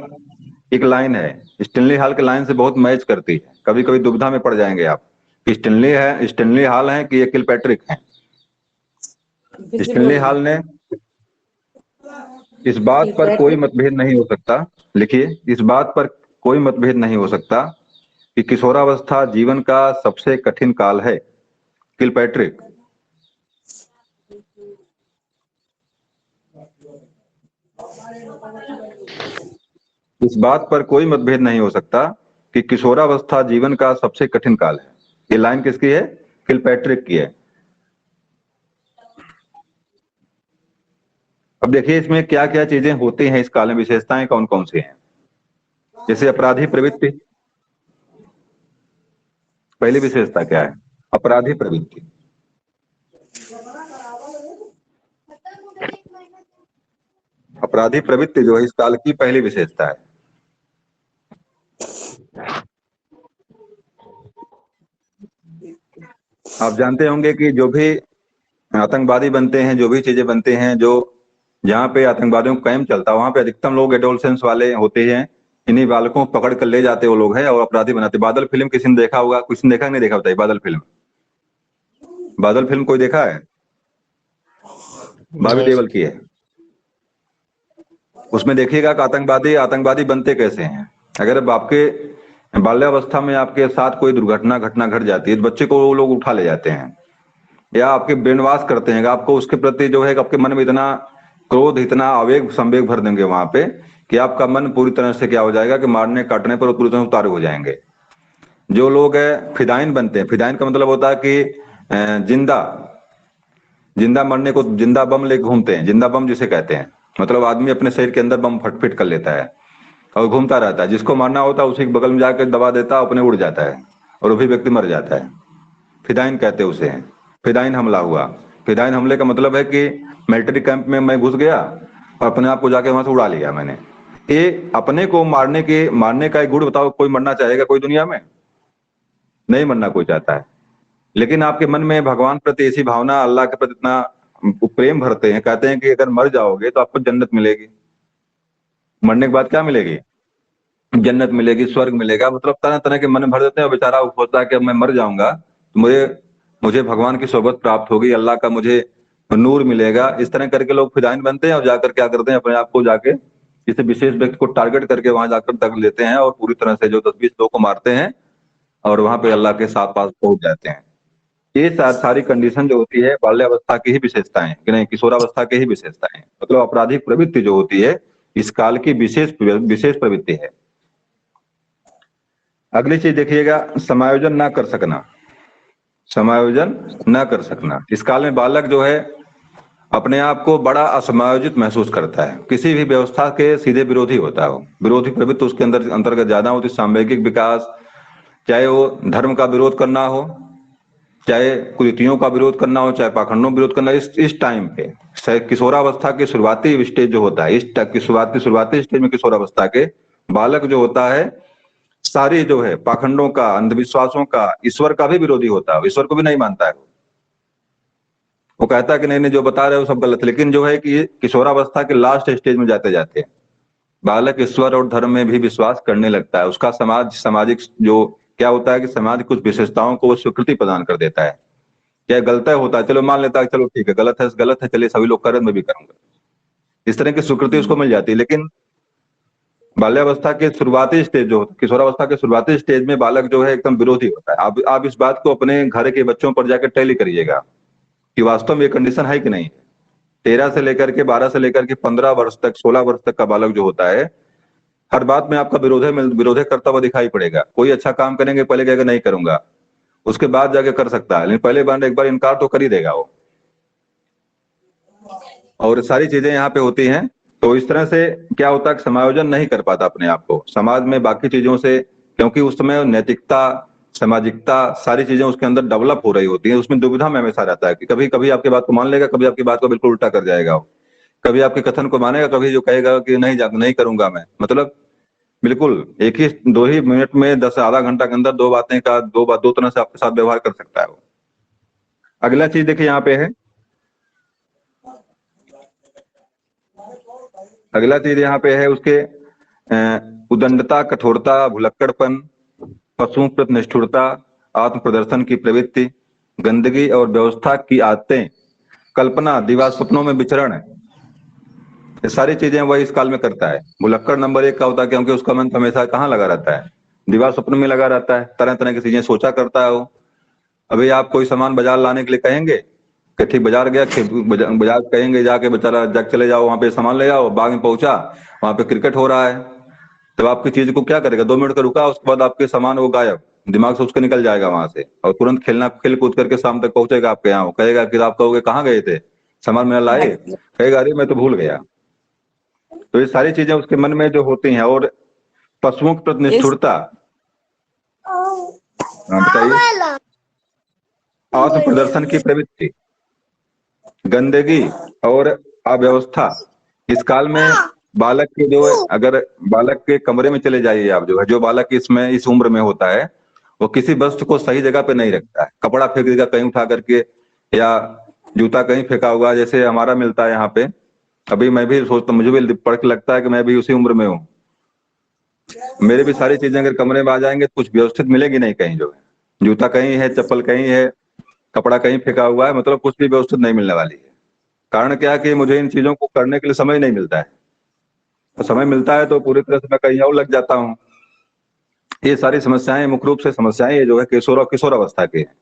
एक लाइन है, स्टेनली हॉल के लाइन से बहुत मैच करती है। कभी कभी दुविधा में पड़ जाएंगे आप कि स्टेनली हॉल है कि ये किलपैट्रिक है। फिर से स्टेनली बोलिए। हॉल ने इस बात पर कोई मतभेद नहीं हो सकता, लिखिए, इस बात पर कोई मतभेद नहीं हो सकता कि किशोरावस्था जीवन का सबसे कठिन काल है। किलपैट्रिक। इस बात पर कोई मतभेद नहीं हो सकता कि किशोरावस्था जीवन का सबसे कठिन काल है। ये लाइन किसकी है? किलपैट्रिक की है। अब देखिए इसमें क्या क्या चीजें होती हैं इस काल में, विशेषताएं कौन कौन सी हैं। जैसे अपराधी प्रवृत्ति, पहली विशेषता क्या है? अपराधी प्रवृत्ति। अपराधी प्रवृत्ति जो है इस काल की पहली विशेषता है। आप जानते होंगे कि जो भी आतंकवादी बनते हैं, जो भी चीजें बनते हैं, जो जहाँ पे आतंकवादियों का कैंप चलता है वहां पे अधिकतम लोग एडोलसेंस वाले होते हैं। इन्हीं बालकों को पकड़ कर ले जाते वो लोग हैं और अपराधी बनाते। बादल फिल्म किसी ने देखा होगा? किसी ने देखा नहीं देखा बताइए? बादल फिल्म, बादल फिल्म कोई देखा है? बॉबी देओल की है। उसमें देखिएगा कि आतंकवादी आतंकवादी बनते कैसे हैं। अगर अब आपके बाल्यावस्था में आपके साथ कोई दुर्घटना घट जाती है तो बच्चे को वो लोग उठा ले जाते हैं या आपके ब्रेनवाश करते हैं। आपको उसके प्रति जो है आपके मन में इतना क्रोध, इतना आवेग संवेग भर देंगे वहां पे कि आपका मन पूरी तरह से क्या हो जाएगा कि मारने काटने पर पूरी तरह उतारू हो जाएंगे। जो लोग फिदाइन बनते हैं, फिदाइन का मतलब होता है कि जिंदा मरने को जिंदा बम लेके घूमते हैं। जिंदा बम जिसे कहते हैं, मतलब आदमी अपने शरीर के अंदर बम फटफिट कर लेता है और घूमता रहता है। जिसको मारना होता है उसी के बगल में जाकर दबा देता है, अपने उड़ जाता है और वो भी व्यक्ति मर जाता है। फिदाइन कहते हैं उसे। फिदाइन हमला हुआ। फिदाइन हमले का मतलब है कि मिलिट्री कैंप में मैं घुस गया और अपने आप को जाके वहां से उड़ा लिया मैंने। ये अपने को मारने का एक गुण बताओ, कोई मरना चाहेगा कोई दुनिया में? नहीं मरना कोई चाहता है। लेकिन आपके मन में भगवान प्रति ऐसी भावना, अल्लाह के प्रति इतना प्रेम भरते हैं, कहते हैं कि अगर मर जाओगे तो आपको जन्नत मिलेगी। मरने के बाद क्या मिलेगी? जन्नत मिलेगी, स्वर्ग मिलेगा। मतलब तरह तरह के मन भर देते हैं और बेचारा सोचता है कि अब मैं मर जाऊंगा तो मुझे भगवान की सोबत प्राप्त होगी, अल्लाह का मुझे नूर मिलेगा। इस तरह करके लोग फिदाइन बनते हैं और जाकर क्या करते हैं, अपने आप को जाके किसी विशेष व्यक्ति को टारगेट करके वहां जाकर दग लेते हैं और पूरी तरह से जो 10-20 लोग को मारते हैं और वहां पे अल्लाह के साथ पास पहुंच जाते हैं। ये सारी कंडीशन जो होती है बाल्यावस्था की ही विशेषताएं कि नहीं, किशोरावस्था की ही विशेषताएं। मतलब आपराधिक प्रवृत्ति जो होती है इस काल की विशेष प्रवृत्ति है। अगली चीज देखिएगा, समायोजन ना कर सकना। समायोजन न कर सकना। इस काल में बालक जो है अपने आप को बड़ा असमायोजित महसूस करता है, किसी भी व्यवस्था के सीधे विरोधी होता है। वो विरोधी प्रवृत्ति उसके अंदर अंतर्गत ज्यादा होती है। सामूहिक विकास, चाहे वो धर्म का विरोध करना हो, चाहे कुरीतियों का विरोध करना हो, चाहे पाखंडों का विरोध करना, इस टाइम पे किशोरावस्था के शुरुआती स्टेज जो होता है, इस शुरुआती स्टेज में किशोरावस्था के बालक जो होता है सारी जो है पाखंडों का, अंधविश्वासों का, ईश्वर का भी विरोधी होता है। ईश्वर को भी नहीं मानता है। वो कहता है कि नहीं जो बता रहे हो सब गलत। लेकिन जो है कि किशोरावस्था के लास्ट स्टेज में जाते जाते बालक ईश्वर और धर्म में भी विश्वास करने लगता है। उसका सामाजिक जो क्या होता है कि समाज कुछ विशेषताओं को स्वीकृति प्रदान कर देता है। क्या गलत होता है, चलो मान लेता है, चलो ठीक है गलत है, चलिए सभी लोग कर रहे हैं मैं भी करूंगा। इस तरह की स्वीकृति उसको मिल जाती है। लेकिन बाल्यावस्था के शुरुआती स्टेज जो किशोरावस्था के शुरुआती स्टेज में बालक जो है एकदम विरोधी होता है। आप इस बात को अपने घर के बच्चों पर जाकर टैली करिएगा कि वास्तव में ये कंडीशन है कि नहीं। 13 से लेकर के 12 से लेकर के 15 वर्ष तक, 16 वर्ष तक का बालक जो होता है हर बात में आपका विरोध करता हुआ दिखाई पड़ेगा। कोई अच्छा काम करेंगे पहले कहेगा नहीं करूंगा, उसके बाद जाके कर सकता है, लेकिन पहले बार एक बार इनकार तो कर ही देगा वो। और सारी चीजें यहाँ पे होती हैं। तो इस तरह से क्या होता है, समायोजन नहीं कर पाता अपने आप को समाज में बाकी चीजों से, क्योंकि उस समय नैतिकता, सामाजिकता सारी चीजें उसके अंदर डेवलप हो रही होती है। उसमें दुविधा में हमेशा रहता है कि कभी कभी आपकी बात को मान लेगा, कभी आपकी बात को बिल्कुल उल्टा कर जाएगा। कभी आपके कथन को मानेगा, कभी जो कहेगा कि नहीं करूंगा मैं। मतलब बिल्कुल एक ही 2 ही मिनट में 10 आधा घंटा के अंदर दो तरह से आपके साथ व्यवहार कर सकता है वो। अगला चीज देखिए यहाँ पे है, अगला चीज यहाँ पे है उसके उदंडता, कठोरता, भुलक्कड़पन, पशुओं प्रति निष्ठुरता, आत्म प्रदर्शन की प्रवृत्ति, गंदगी और व्यवस्था की आदतें, कल्पना, दिवा सपनों में विचरण, ये सारी चीजें वह इस काल में करता है। भुलक्कड़ नंबर 1 का होता है क्योंकि उसका मन हमेशा कहाँ लगा रहता है, दिवा सपनों में लगा रहता है। तरह तरह की चीजें सोचा करता है वो। अभी आप कोई सामान बाजार लाने के लिए कहेंगे कि ठीक बाजार गया, बाजार कहेंगे जाके बेचारा जग चले जाओ वहां पे सामान ले जाओ, बाग में पहुंचा, वहां पे क्रिकेट हो रहा है, तब आपकी चीज को क्या करेगा, 2 मिनट का रुका, उसके बाद आपके सामान वो गायब, दिमाग से उसके निकल जाएगा वहां से, और तुरंत खेलना खेल कूद करके शाम तक पहुंचेगा आपके यहाँ। वो कहेगा कि आप कहोगे कहाँ गए थे, सामान मेरा लाए, कहेगा अरे मैं तो भूल गया। तो ये सारी चीजें उसके मन में जो होती हैं। और पशुओं के प्रति निष्ठुरता, हाँ, बताइए। आत्म प्रदर्शन की प्रवृत्ति, गंदगी और अव्यवस्था। इस काल में बालक के जो है, अगर बालक के कमरे में चले जाइए आप, जो है जो बालक इसमें इस उम्र में होता है, वो किसी वस्तु को सही जगह पे नहीं रखता है। कपड़ा फेंक देगा कहीं उठा करके, या जूता कहीं फेंका हुआ, जैसे हमारा मिलता है यहाँ पे। अभी मैं भी सोचता, मुझे भी पढ़ के लगता है कि मैं भी उसी उम्र में हूँ। मेरे भी सारी चीजें अगर कमरे में आ जाएंगे तो कुछ व्यवस्थित मिलेगी नहीं कहीं, जो है जूता कहीं है, चप्पल कहीं है, कपड़ा कहीं फेंका हुआ है, मतलब कुछ भी व्यवस्थित नहीं मिलने वाली है। कारण क्या कि मुझे इन चीजों को करने के लिए समय नहीं मिलता है। तो समय मिलता है तो पूरी तरह से मैं कहीं और लग जाता हूँ। ये सारी समस्याएं, मुख्य रूप से समस्याएं ये जो है किशोरावस्था के हैं।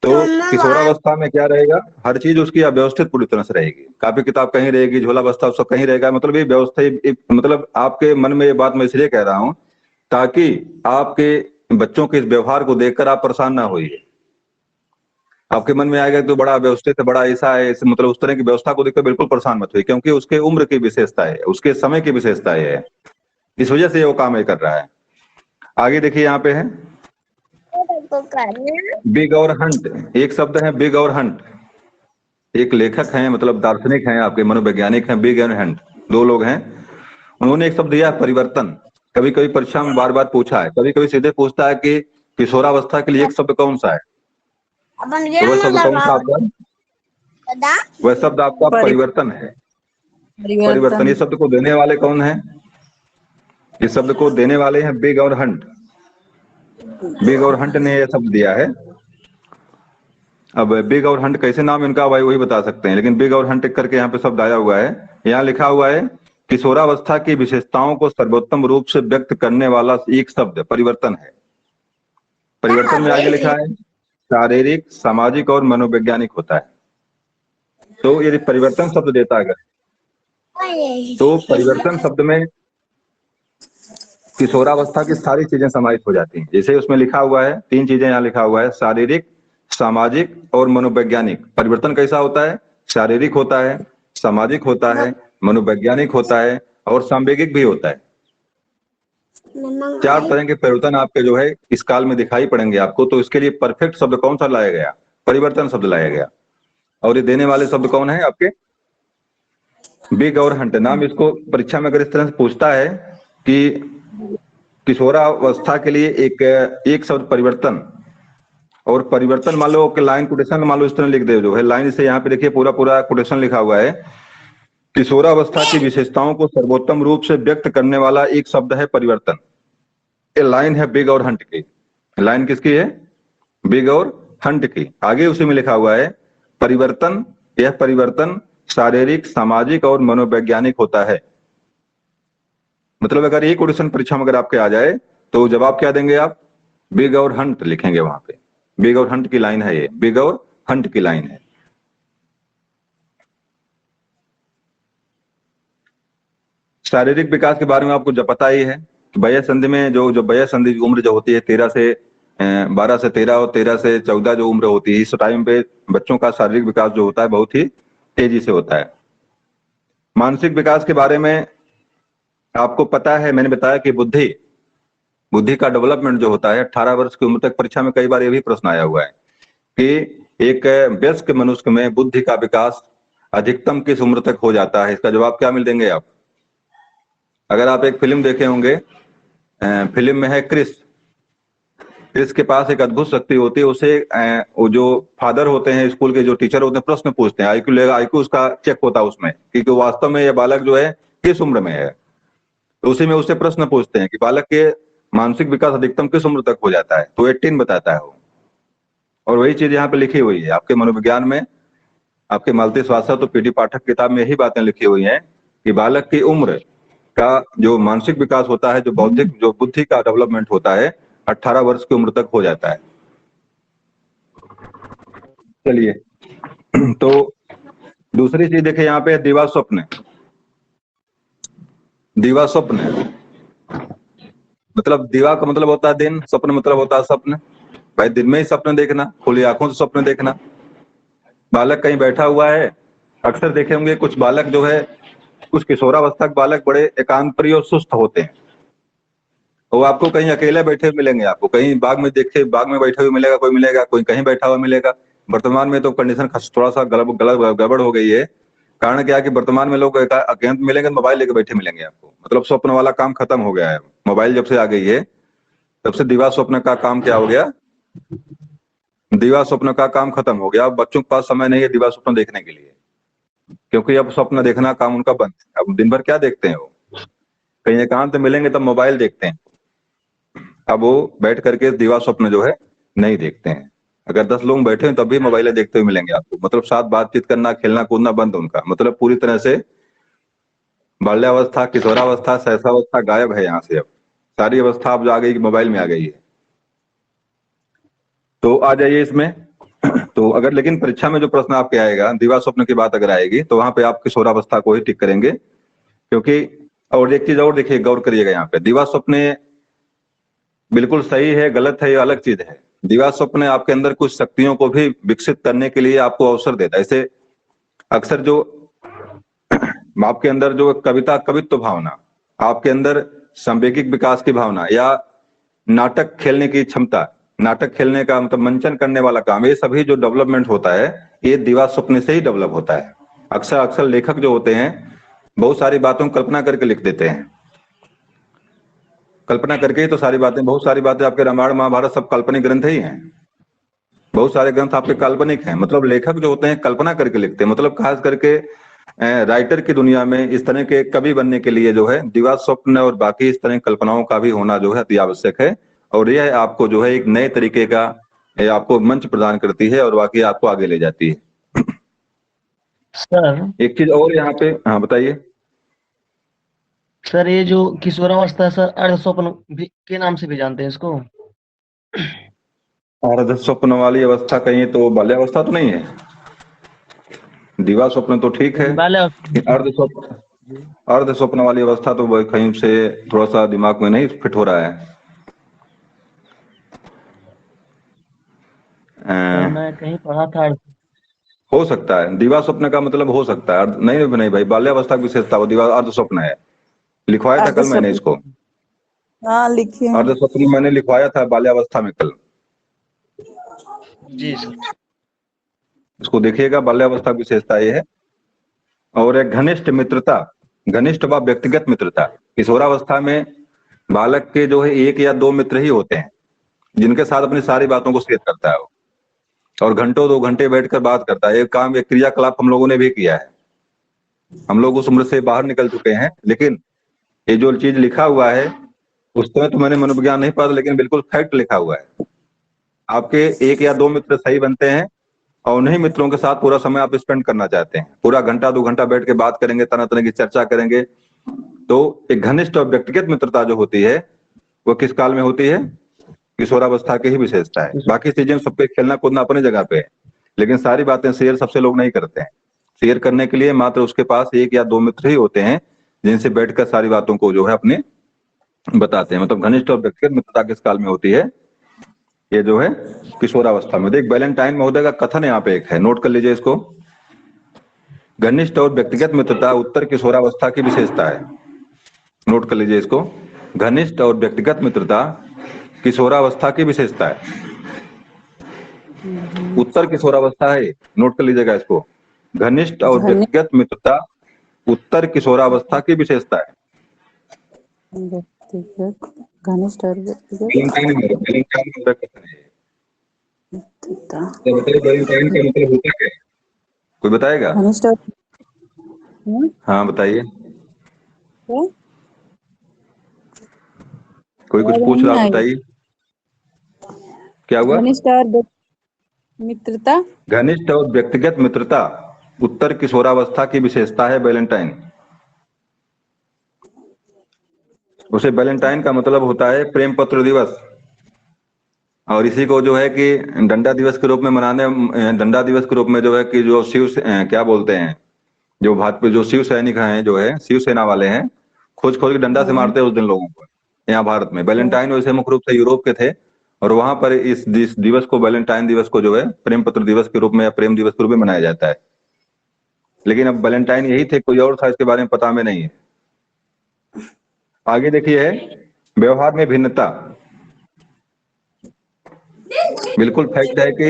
तो किशोरावस्था में क्या रहेगा, हर चीज उसकी अव्यवस्थित पूरी तरह से रहेगी। कापी किताब कहीं रहेगी, झोला बस्ता सब कहीं रहेगा। मतलब ये व्यवस्था, मतलब आपके मन में ये बात मैं इसलिए कह रहा हूँ ताकि आपके बच्चों के इस व्यवहार को देखकर आप परेशान ना होइए। आपके मन में आएगा तो बड़ा व्यवस्थित है, बड़ा ऐसा है, मतलब उस तरह की व्यवस्था को देखकर बिल्कुल परेशान मत हुई, क्योंकि उसके उम्र की विशेषता है, उसके समय की विशेषता है। इस वजह से वो काम ये कर रहा है। आगे देखिए यहाँ पे है बिग और हंट। एक शब्द है बिग और हंट। एक लेखक हैं, मतलब दार्शनिक हैं, आपके मनोवैज्ञानिक हैं, बिग एंड हंट, 2 लोग हैं। उन्होंने एक शब्द दिया परिवर्तन। कभी कभी परीक्षा में बार बार पूछा है, कभी कभी सीधे पूछता है कि किशोरावस्था के लिए एक शब्द कौन सा है। तो वह शब्द कौन सा आपका, वह शब्द आपका परिवर्तन है। परिवर्तन, परिवर्तन। ये शब्द को देने वाले कौन है, इस शब्द को देने वाले हैं बिग और हंट। बिग और हंट ने यह शब्द दिया है। अब बिग और हंट कैसे नाम इनका भाई वही बता सकते हैं, लेकिन बिग और हंट करके यहाँ पे शब्द आया हुआ है। यहाँ लिखा हुआ है किशोरावस्था की विशेषताओं को सर्वोत्तम रूप से व्यक्त करने वाला एक शब्द परिवर्तन है। परिवर्तन में आगे लिखा है शारीरिक, सामाजिक और मनोवैज्ञानिक होता है। तो यदि परिवर्तन शब्द देता है, तो परिवर्तन शब्द में किशोरावस्था की सारी चीजें समाहित हो जाती हैं। जैसे उसमें लिखा हुआ है 3 चीजें, यहाँ लिखा हुआ है शारीरिक, सामाजिक और मनोवैज्ञानिक। परिवर्तन कैसा होता है, शारीरिक होता है, सामाजिक होता है, मनोवैज्ञानिक होता है और सांवेगिक भी होता है। 4 तरह के परिवर्तन आपके जो है इस काल में दिखाई पड़ेंगे आपको। तो इसके लिए परफेक्ट शब्द कौन सा लाया गया, परिवर्तन शब्द लाया गया। और ये देने वाले शब्द कौन है आपके, बिग और हंट। नाम इसको परीक्षा में अगर इस तरह से पूछता है कि किशोरावस्था के लिए एक शब्द परिवर्तन, और परिवर्तन मान लो कि लाइन कोटेशन मान लो इस तरह लिख दे, जो है लाइन से यहाँ पे देखिए पूरा पूरा कोटेशन लिखा हुआ है, किशोरावस्था की विशेषताओं को सर्वोत्तम रूप से व्यक्त करने वाला एक शब्द है परिवर्तन। ये लाइन है बिग और हंट की। लाइन किसकी है, बिग और हंट की। आगे उसी में लिखा हुआ है परिवर्तन, यह परिवर्तन शारीरिक, सामाजिक और मनोवैज्ञानिक होता है। मतलब अगर एक क्वेश्चन परीक्षा में अगर आपके आ जाए तो जवाब क्या देंगे आप, बिग और हंट लिखेंगे वहां पे। बिग और हंट की लाइन है ये, बिग और हंट की लाइन है। शारीरिक विकास के बारे में आपको जब पता ही है कि वयः संधि में जो जो वयः संधि की उम्र जो होती है 12 से 13 और 13 से 14 जो उम्र होती है, इस टाइम पे बच्चों का शारीरिक विकास जो होता है बहुत ही तेजी से होता है। मानसिक विकास के बारे में आपको पता है, मैंने बताया कि बुद्धि का डेवलपमेंट जो होता है 18 वर्ष की उम्र तक। परीक्षा में कई बार ये भी प्रश्न आया हुआ है कि एक वयस्क मनुष्य में बुद्धि का विकास अधिकतम किस उम्र तक हो जाता है। इसका जवाब क्या मिल देंगे आप, अगर आप एक फिल्म देखे होंगे, फिल्म में है क्रिस। क्रिस के पास एक अद्भुत शक्ति होती है। उसे वो जो फादर होते हैं, स्कूल के जो टीचर होते हैं, प्रश्न पूछते हैं, आईक्यू लेगा, आईक्यू उसका चेक होता है उसमें कि वास्तव में यह बालक जो है किस उम्र में है। तो उसी में उससे प्रश्न पूछते हैं कि बालक के मानसिक विकास अधिकतम किस उम्र तक हो जाता है, तो 18 बताता है वो। और वही चीज यहाँ पे लिखी हुई है आपके मनोविज्ञान में, आपके मालती स्वास्थ्य तो पीडी पाठक किताब में यही बातें लिखी हुई हैं कि बालक की उम्र का जो मानसिक विकास होता है, जो बौद्धिक, जो बुद्धि का डेवलपमेंट होता है, 18 वर्ष की उम्र तक हो जाता है। चलिए तो दूसरी चीज देखे यहाँ पे दिवा स्वप्न। दीवा स्वप्न है, मतलब दीवा का मतलब होता है दिन, स्वप्न मतलब होता है स्वप्न। भाई दिन में ही स्वप्न देखना, खुली आंखों से स्वप्न देखना। बालक कहीं बैठा हुआ है, अक्सर देखे होंगे कुछ बालक जो है, कुछ किशोरावस्था के बालक बड़े एकांतप्रिय और सुस्त होते हैं। वो आपको कहीं अकेले बैठे हुए मिलेंगे, आपको कहीं बाग में देखे, बाग में बैठे हुए मिलेगा, कोई मिलेगा, कोई कहीं बैठा हुआ मिलेगा। वर्तमान में तो कंडीशन थोड़ा सा गड़बड़ हो गई है। कारण क्या है कि वर्तमान में लोग अकेले मिलेंगे, मोबाइल लेके बैठे मिलेंगे आपको, मतलब स्वप्न वाला काम खत्म हो गया है। मोबाइल जब से आ गई है तब से दिवा स्वप्न का काम क्या हो गया, दिवा स्वप्न का काम खत्म हो गया। अब बच्चों के पास समय नहीं है दिवा स्वप्न देखने के लिए, क्योंकि अब स्वप्न देखना काम उनका बंद है। अब दिन भर क्या देखते हैं वो, कहीं एकांत मिलेंगे तब मोबाइल देखते हैं। अब वो बैठ करके दिवा स्वप्न जो है नहीं देखते हैं। अगर 10 लोग बैठे हैं तब भी मोबाइल देखते हुए मिलेंगे आपको, मतलब साथ बातचीत करना, खेलना कूदना बंद उनका, मतलब पूरी तरह से बाल्यावस्था, किशोरावस्था, शैशवावस्था गायब है यहाँ से। अब सारी अवस्था अब आ गई, मोबाइल में आ गई है। तो आ जाइए इसमें। तो अगर लेकिन परीक्षा में जो प्रश्न आपके आएगा, दिवा स्वप्न की बात अगर आएगी तो वहां पे आप किशोरावस्था को ही टिक करेंगे, क्योंकि और एक चीज और देखिए, गौर करिएगा यहाँ पे, दिवा स्वप्न बिल्कुल सही है गलत है ये अलग चीज है। दिवा स्वप्न आपके अंदर कुछ शक्तियों को भी विकसित करने के लिए आपको अवसर देता है। ऐसे अक्सर जो आपके अंदर जो कविता, कवित्व भावना, आपके अंदर संवेगिक विकास की भावना, या नाटक खेलने की क्षमता, नाटक खेलने का मतलब मंचन करने वाला काम, ये सभी जो डेवलपमेंट होता है ये दिवा स्वप्न से ही डेवलप होता है। अक्सर अक्सर लेखक जो होते हैं बहुत सारी बातों को कल्पना करके लिख देते हैं, कल्पना करके ही तो सारी बातें, बहुत सारी बातें आपके रामायण महाभारत सब काल्पनिक ग्रंथ ही हैं। बहुत सारे ग्रंथ आपके काल्पनिक हैं, मतलब लेखक जो होते हैं कल्पना करके लिखते हैं। मतलब खास करके राइटर की दुनिया में इस तरह के कवि बनने के लिए जो है दिवा स्वप्न और बाकी इस तरह की कल्पनाओं का भी होना जो है अति आवश्यक है। और यह आपको जो है एक नए तरीके का आपको मंच प्रदान करती है और बाकी आपको आगे ले जाती है। सर एक चीज और यहाँ पे, हाँ बताइए। सर ये जो किशोरावस्था है सर, अर्ध स्वप्न के नाम से भी जानते हैं इसको। अर्ध स्वप्न वाली अवस्था कहीं तो बाल्यावस्था तो नहीं है, दिवा स्वप्न तो ठीक है। अर्ध स्वप्न, अर्ध स्वप्न वाली अवस्था तो कहीं से थोड़ा सा दिमाग में नहीं फिट हो रहा है। सर मैं कहीं पढ़ा था। हो सकता है दिवा स्वप्न का मतलब हो सकता है नहीं नहीं भाई, बाल्यावस्था की विशेषता वो दिवा अर्ध स्वप्न है। लिखवाया था अर्ध कल मैंने स्वप्न, इसको, हाँ लिखिए। अर्ध स्वप्न मैंने लिखवाया था बाल्यावस्था में कल। जी सर। इसको देखिएगा, बाल्यावस्था की विशेषता ये है। और एक घनिष्ठ मित्रता, घनिष्ठ व व्यक्तिगत मित्रता। किशोरावस्था में बालक के जो है 1 या 2 मित्र ही होते हैं जिनके साथ अपनी सारी बातों को शेयर करता है वो, और घंटों 2 घंटे बैठकर बात करता है। एक काम, एक क्रियाकलाप हम लोगों ने भी किया है। हम लोग उस उम्र से बाहर निकल चुके हैं, लेकिन ये जो चीज लिखा हुआ है उस समय तो मैंने मनोविज्ञान नहीं पढ़ा, लेकिन बिल्कुल फैक्ट लिखा हुआ है। आपके 1 या 2 मित्र सही बनते हैं और उन्हीं मित्रों के साथ पूरा समय आप स्पेंड करना चाहते हैं। पूरा घंटा 2 घंटा बैठ के बात करेंगे, तरह तरह की चर्चा करेंगे। तो एक घनिष्ठ और व्यक्तिगत मित्रता जो होती है वो किस काल में होती है, किशोरावस्था की ही विशेषता है। बाकी चीजें सबके खेलना कूदना अपनी जगह पे है, लेकिन सारी बातें शेयर सबसे लोग नहीं करते हैं। शेयर करने के लिए मात्र उसके पास 1 या 2 मित्र ही होते हैं जिनसे बैठकर सारी बातों को जो है अपने बताते हैं। मतलब घनिष्ठ और व्यक्तिगत मित्रता किस काल में होती है, ये जो है किशोरावस्था में। देख वैलेंटाइन महोदय का कथन यहाँ पे एक है, नोट कर लीजिए इसको। घनिष्ठ और व्यक्तिगत मित्रता उत्तर किशोरावस्था की विशेषता है। नोट कर लीजिए इसको, घनिष्ठ और व्यक्तिगत मित्रता किशोरावस्था की विशेषता है। उत्तर किशोरावस्था है, नोट कर लीजिएगा इसको। घनिष्ठ और व्यक्तिगत मित्रता उत्तर किशोरावस्था की विशेषता है। व्यक्तिगत, घनिष्ठ और व्यक्तिगत वैलेंटाइन महोदय कथन है। मित्रता। तो मतलब वैलेंटाइन का मतलब होता क्या है, कोई बताएगा? घनिष्ठ और हाँ बताइए, क्या? कोई कुछ पूछ रहा बताइए, क्या हुआ? घनिष्ठ और मित्रता, घनिष्ठ और व्यक्तिगत मित्रता उत्तर किशोरावस्था की विशेषता है वैलेंटाइन। उसे वैलेंटाइन का मतलब होता है प्रेम पत्र दिवस, और इसी को जो है कि डंडा दिवस के रूप में मनाने, डंडा दिवस के रूप में जो है कि जो क्या बोलते हैं, जो भाजपा जो शिव सैनिक हैं, जो है शिवसेना वाले हैं, खोज खोज के डंडा से मारते हैं उस दिन लोगों को यहाँ भारत में। वैलेंटाइन वैसे मुख्य रूप से यूरोप के थे, और वहां पर इस दिवस को, वैलेंटाइन दिवस को जो है प्रेम पत्र दिवस के रूप में या प्रेम दिवस के रूप में मनाया जाता है। लेकिन अब वैलेंटाइन यही थे, कोई और था इसके बारे में पता में नहीं है। आगे देखिए है व्यवहार में भिन्नता। बिल्कुल फैक्ट है कि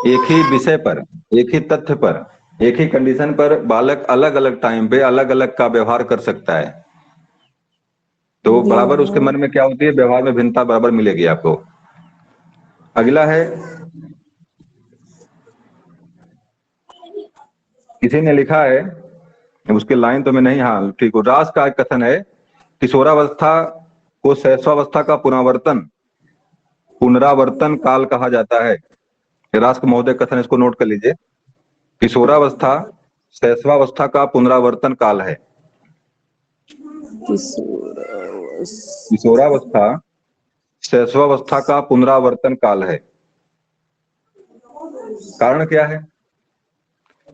एक ही विषय पर, एक ही तथ्य पर, एक ही कंडीशन पर बालक अलग अलग टाइम पे अलग अलग का व्यवहार कर सकता है। तो बराबर उसके मन में क्या होती है, व्यवहार में भिन्नता बराबर मिलेगी आपको। अगला है, किसी ने लिखा है, उसके लाइन तो मैं नहीं, हाँ ठीक हो, रास का एक कथन है, किशोरावस्था को शैशवावस्था का पुनरावर्तन काल कहा जाता है। रास महोदय कथन, इसको नोट कर लीजिए। किशोरावस्था शैशवावस्था का पुनरावर्तन काल है। किशोरावस्था शैशवावस्था का पुनरावर्तन काल है। कारण क्या है?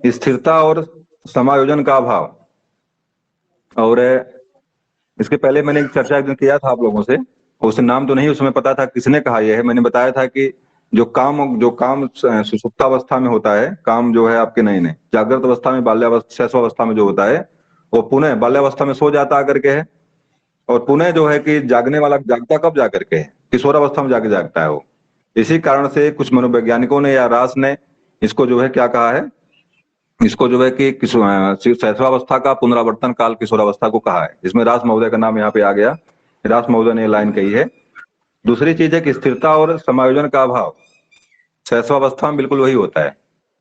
स्थिरता और समायोजन का अभाव। और इसके पहले मैंने एक चर्चा एक दिन किया था आप लोगों से, उस नाम तो नहीं उसमें पता था किसने कहा यह है। मैंने बताया था कि जो काम सुषुप्तावस्था में होता है, काम जो है आपके नहीं जागृत अवस्था में, बाल्यावस्था शैशवावस्था में जो होता है, वो पुनः बाल्यावस्था में सो जाता आकर के है, और पुनः जो है कि जागने वाला जागता कब जाकर के है, किशोरावस्था में जाके जागता है वो। इसी कारण से कुछ मनोवैज्ञानिकों ने या रास ने इसको जो है क्या कहा है, इसको जो है कि शैशवावस्था का पुनरावर्तन काल किशोरावस्था को कहा है। इसमें रास महोदय का नाम यहाँ पे आ गया, रास महोदय ने लाइन कही है। दूसरी चीज है कि स्थिरता और समायोजन का अभाव। शैशवावस्था में बिल्कुल वही होता है,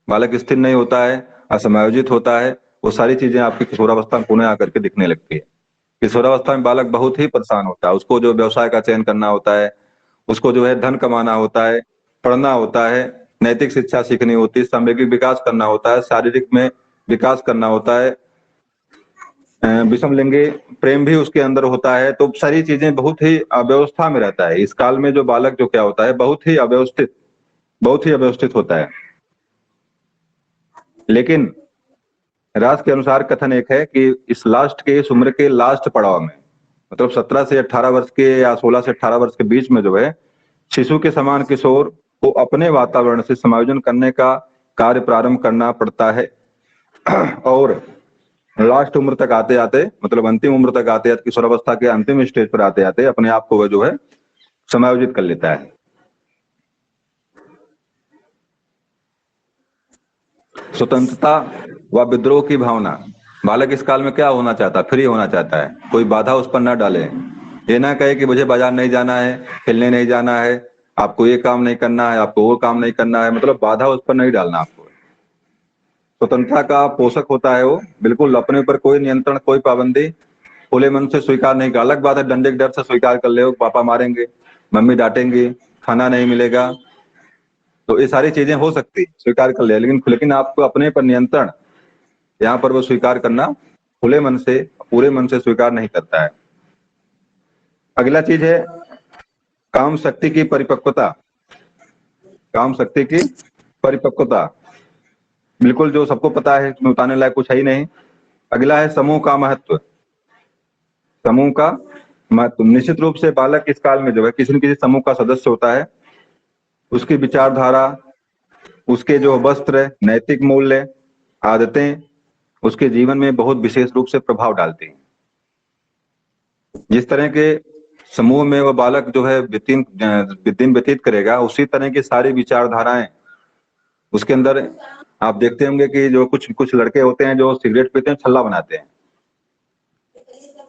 बालक स्थिर नहीं होता है, असमायोजित होता है, वो सारी चीजें आपकी किशोरावस्था में पुनः आकर के दिखने लगती है। किशोरावस्था में बालक बहुत ही परेशान होता है, उसको जो व्यवसाय का चयन करना होता है, उसको जो है धन कमाना होता है, पढ़ना होता है, नैतिक शिक्षा सीखनी होती है, सामूहिक विकास करना होता है, शारीरिक में विकास करना होता है, विषम लिंगी प्रेम भी उसके अंदर होता है। तो सारी चीजें बहुत ही अव्यवस्था में रहता है। इस काल में जो बालक जो क्या होता है, बहुत ही अव्यवस्थित होता है। लेकिन रास के अनुसार कथन एक है कि इस इस उम्र के लास्ट पड़ाव में, मतलब 17 से 18 वर्ष के या 16 से 18 वर्ष के बीच में जो है, शिशु के समान किशोर को अपने वातावरण से समायोजन करने का कार्य प्रारंभ करना पड़ता है। और लास्ट उम्र तक आते आते, मतलब अंतिम उम्र तक आते आते, किशोरावस्था के अंतिम स्टेज पर आते आते अपने आप को वह जो है समायोजित कर लेता है। स्वतंत्रता व विद्रोह की भावना। बालक इस काल में क्या होना चाहता है? फ्री होना चाहता है, कोई बाधा उस पर न डाले। ये ना कहे कि मुझे बाजार नहीं जाना है, खेलने नहीं जाना है, आपको ये काम नहीं करना है, आपको वो काम नहीं करना है, मतलब बाधा उस पर नहीं डालना आपको। स्वतंत्रता का पोषक होता है वो, बिल्कुल अपने ऊपर कोई नियंत्रण, कोई पाबंदी खुले मन से स्वीकार नहीं कर। अलग बात है डंडे के डर से स्वीकार कर ले, पापा मारेंगे, मम्मी डांटेंगी, खाना नहीं मिलेगा, तो ये सारी चीजें हो सकती स्वीकार कर ले, लेकिन आपको अपने पर नियंत्रण, यहाँ पर वो स्वीकार करना खुले मन से, पूरे मन से स्वीकार नहीं करता है। अगला चीज है काम शक्ति की परिपक्वता। काम शक्ति की परिपक्वता बिल्कुल जो सबको पता है, इसमें बताने लायक कुछ है ही नहीं। अगला है समूह का महत्व। समूह का महत्व, निश्चित रूप से बालक इस काल में जो है किसी न किसी समूह का सदस्य होता है। उसकी विचारधारा, उसके जो वस्त्र, नैतिक मूल्य, आदतें उसके जीवन में बहुत विशेष रूप से प्रभाव डालती हैं। जिस तरह के समूह में वह बालक जो है दिन व्यतीत करेगा, उसी तरह की सारी विचारधाराएं उसके अंदर। आप देखते होंगे कि जो कुछ लड़के होते हैं जो सिगरेट पीते हैं, छल्ला बनाते हैं।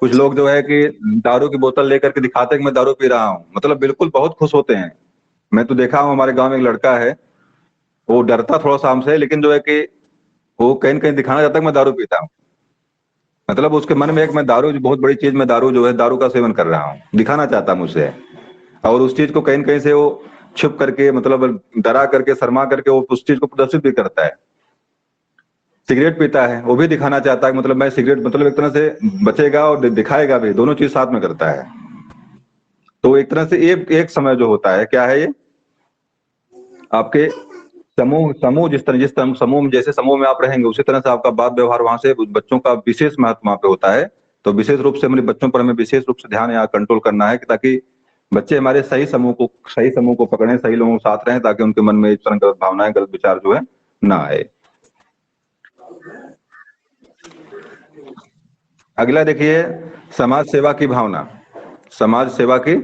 कुछ लोग जो है कि दारू की बोतल लेकर के दिखाते हैं कि मैं दारू पी रहा हूं, मतलब बिल्कुल बहुत खुश होते हैं। मैं तो देखा हूं, हमारे गांव में एक लड़का है, वो डरता थोड़ा सा हमसे, लेकिन जो है कि वो कहीं न कहीं दिखाना चाहता है कि मैं दारू पीता हूँ। मतलब उसके मन में एक, मैं दारू बहुत बड़ी चीज, मैं दारू जो है दारू का सेवन कर रहा हूँ, दिखाना चाहता मुझसे। और उस चीज को कहीं न कहीं से वो छुप करके, मतलब डरा करके, शर्मा करके वो उस चीज को प्रदर्शित भी करता है। सिगरेट पीता है, वो भी दिखाना चाहता है, मतलब मैं सिगरेट, मतलब एक तरह से बचेगा और दिखाएगा भी, दोनों चीज साथ में करता है। तो एक तरह से एक समय जो होता है, क्या है ये आपके समूह जिस समूह में, जैसे समूह में आप रहेंगे, उसी तरह से आपका बात व्यवहार वहां से बच्चों का विशेष महत्व वहां पे होता है। तो विशेष रूप से हमारे बच्चों पर हमें विशेष रूप से ध्यान यहाँ कंट्रोल करना है कि ताकि बच्चे हमारे सही समूह को पकड़ें, सही लोगों के साथ रहें, ताकि उनके मन में इस तरह गलत भावनाएं, गलत विचार जो है ना आए। अगला देखिए, समाज सेवा की भावना। समाज सेवा की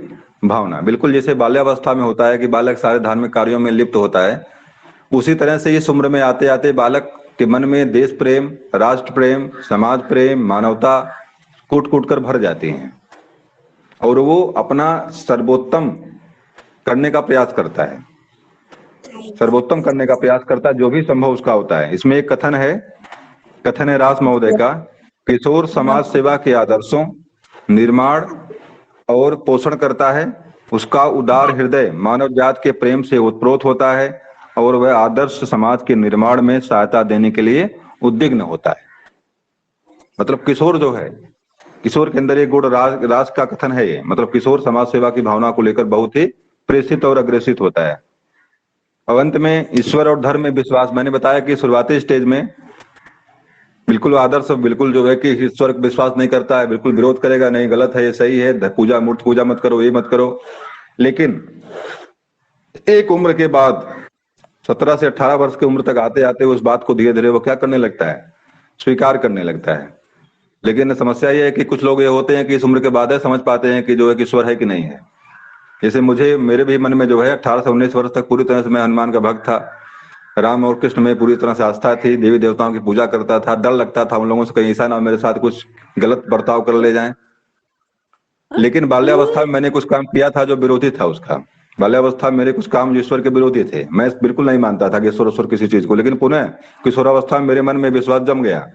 भावना बिल्कुल जैसे बाल्यावस्था में होता है कि बालक सारे धार्मिक कार्यों में लिप्त होता है, उसी तरह से इस उम्र में आते आते बालक के मन में देश प्रेम, राष्ट्र प्रेम, समाज प्रेम, मानवता कूट कूट कर भर जाती हैं और वो अपना सर्वोत्तम करने का प्रयास करता है, सर्वोत्तम करने का प्रयास करता है, जो भी संभव उसका होता है। इसमें एक कथन है रास महोदय का, किशोर समाज सेवा के आदर्शों, निर्माण और पोषण करता है, उसका उदार हृदय मानव जात के प्रेम से उत्प्रोत होता है और वह आदर्श समाज के निर्माण में सहायता देने के लिए उद्विग्न होता है। मतलब किशोर जो है, किशोर के अंदर एक गुण रास का कथन है ये, मतलब किशोर समाज सेवा की भावना को लेकर बहुत ही प्रेषित और अग्रेसित होता है। अब अंत में ईश्वर और धर्म में विश्वास। मैंने बताया कि शुरुआती स्टेज में बिल्कुल आदर्श, बिल्कुल जो है कि ईश्वर पर विश्वास नहीं करता है, बिल्कुल विरोध करेगा, नहीं गलत है, ये सही है, पूजा मूर्ति पूजा मत करो, ये मत करो। लेकिन एक उम्र के बाद 17 से 18 वर्ष की उम्र तक आते आते उस बात को धीरे धीरे वो क्या करने लगता है, स्वीकार करने लगता है। लेकिन समस्या ये है कि कुछ लोग ये होते हैं कि इस उम्र के बाद समझ पाते हैं कि जो है कि ईश्वर है कि नहीं है। जैसे मेरे भी मन में जो है 18 से 19 वर्ष तक पूरी तरह से मैं हनुमान का भक्त था, राम और कृष्ण में पूरी तरह से आस्था थी, देवी देवताओं की पूजा करता था, डर लगता था उन लोगों से कहीं ऐसा ना मेरे साथ कुछ गलत बर्ताव कर ले जाएं। लेकिन बाल्यावस्था में मैंने कुछ काम किया था जो विरोधी था उसका। बाल्यावस्था में मेरे कुछ काम जो ईश्वर के विरोधी थे, मैं बिल्कुल नहीं मानता था कि ईश्वर किसी चीज को। लेकिन पुनः किशोरावस्था में मेरे मन में विश्वास जम गया,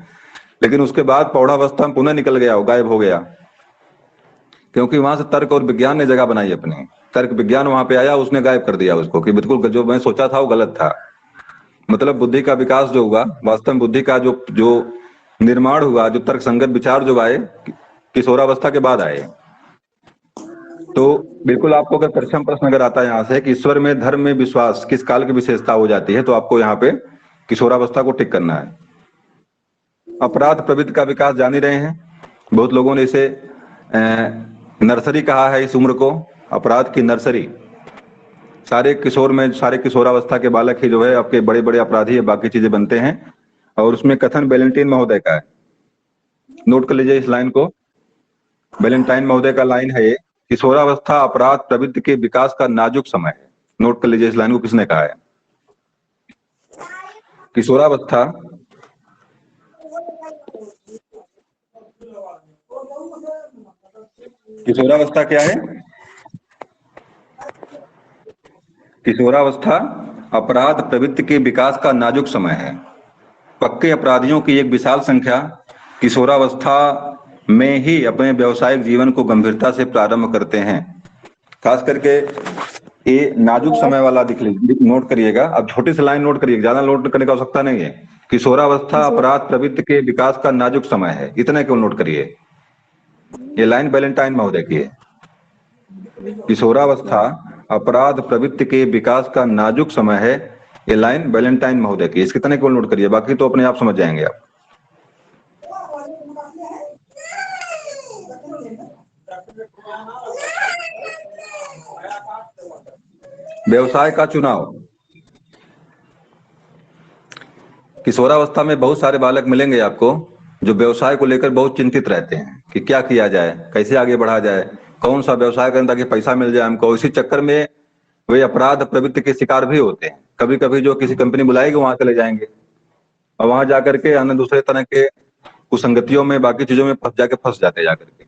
लेकिन उसके बाद प्रौढ़ावस्था में पुनः निकल गया, गायब हो गया, क्योंकि वहां से तर्क और विज्ञान ने जगह बनाई अपनी। तर्क विज्ञान वहां पे आया, उसने गायब कर दिया उसको कि बिल्कुल जो मैं सोचा था वो गलत था। मतलब बुद्धि का विकास जो हुआ, वास्तव में बुद्धि का जो निर्माण हुआ, जो तर्क संगत विचार जो आए किशोरावस्था के बाद आए। तो बिल्कुल आपको अगर प्रश्न अगर आता है यहाँ से कि ईश्वर में, धर्म में विश्वास किस काल की विशेषता हो जाती है, तो आपको यहाँ पे किशोरावस्था को टिक करना है। अपराध प्रवृत्ति का विकास जान ही रहे हैं, बहुत लोगों ने इसे नर्सरी कहा है इस उम्र को, अपराध की नर्सरी। सारे किशोरावस्था के बालक ही जो है आपके बड़े बड़े अपराधी है, बाकी चीजें बनते हैं। और उसमें कथन वैलेंटाइन महोदय का है, नोट कर लीजिए इस लाइन को। वैलेंटाइन महोदय का लाइन है ये, किशोरावस्था अपराध प्रवृत्ति के विकास का नाजुक समय है। नोट कर लीजिए इस लाइन को, किसने कहा है। किशोरावस्था क्या है? किशोरावस्था अपराध प्रवृत्ति के विकास का नाजुक समय है। पक्के अपराधियों की एक विशाल संख्या किशोरावस्था में ही अपने व्यावसायिक जीवन को गंभीरता से प्रारंभ करते हैं। खास करके ये नाजुक समय वाला नोट करिएगा। अब छोटी सी लाइन नोट करिएगा, ज्यादा नोट करने की आवश्यकता नहीं है। किशोरावस्था अपराध प्रवृत्ति के विकास का नाजुक समय है, इतने क्यों नोट करिए। ये लाइन वैलेंटाइन महोदय की है, किशोरावस्था अपराध प्रवृत्ति के विकास का नाजुक समय है। ये लाइन वैलेंटाइन महोदय की, इसके कितने क्यों नोट करिए, बाकी तो अपने आप समझ जाएंगे आप। व्यवसाय का चुनाव। किशोरावस्था में बहुत सारे बालक मिलेंगे आपको जो व्यवसाय को लेकर बहुत चिंतित रहते हैं कि क्या किया जाए, कैसे आगे बढ़ा जाए, कौन सा व्यवसाय करें ताकि पैसा मिल जाए हमको। इसी चक्कर में वे अपराध प्रवृत्ति के शिकार भी होते हैं। कभी कभी जो किसी कंपनी बुलाएगी वहां चले जाएंगे और वहां जाकर के अन्य दूसरे तरह के कुसंगतियों में, बाकी चीजों में फंस जाते जाकर के।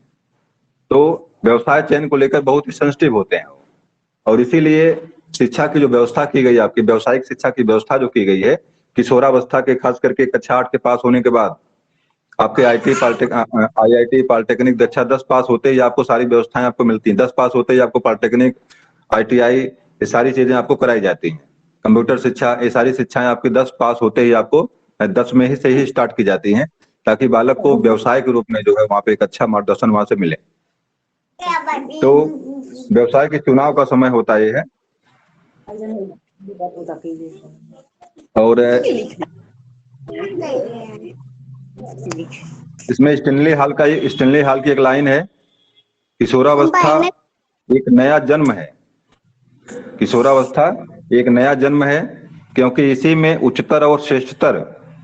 तो व्यवसाय चयन को लेकर बहुत ही सेंसिटिव होते हैं और इसीलिए शिक्षा की जो व्यवस्था की गई, आपकी व्यावसायिक शिक्षा की व्यवस्था जो की गई है, किशोरावस्था के खास करके कक्षा 8 के पास होने के बाद आपके IIT पॉलिटेक्निक कक्षा 10 पास होते ही आपको सारी व्यवस्थाएं आपको मिलती हैं। 10 पास होते ही आपको पॉलिटेक्निक, ITI, ये सारी चीजें आपको कराई जाती हैं। कंप्यूटर शिक्षा, ये सारी शिक्षाएं आपकी 10 पास होते ही आपको 10 में ही से ही स्टार्ट की जाती हैं, ताकि बालक को व्यवसाय के रूप में जो है वहां पे एक अच्छा मार्गदर्शन वहां से मिले। तो व्यवसाय के चुनाव का समय होता ये है। और इसमें स्टेनली हॉल की एक लाइन है, किशोरावस्था एक नया जन्म है। किशोरावस्था एक नया जन्म है, क्योंकि इसी में उच्चतर और श्रेष्ठतर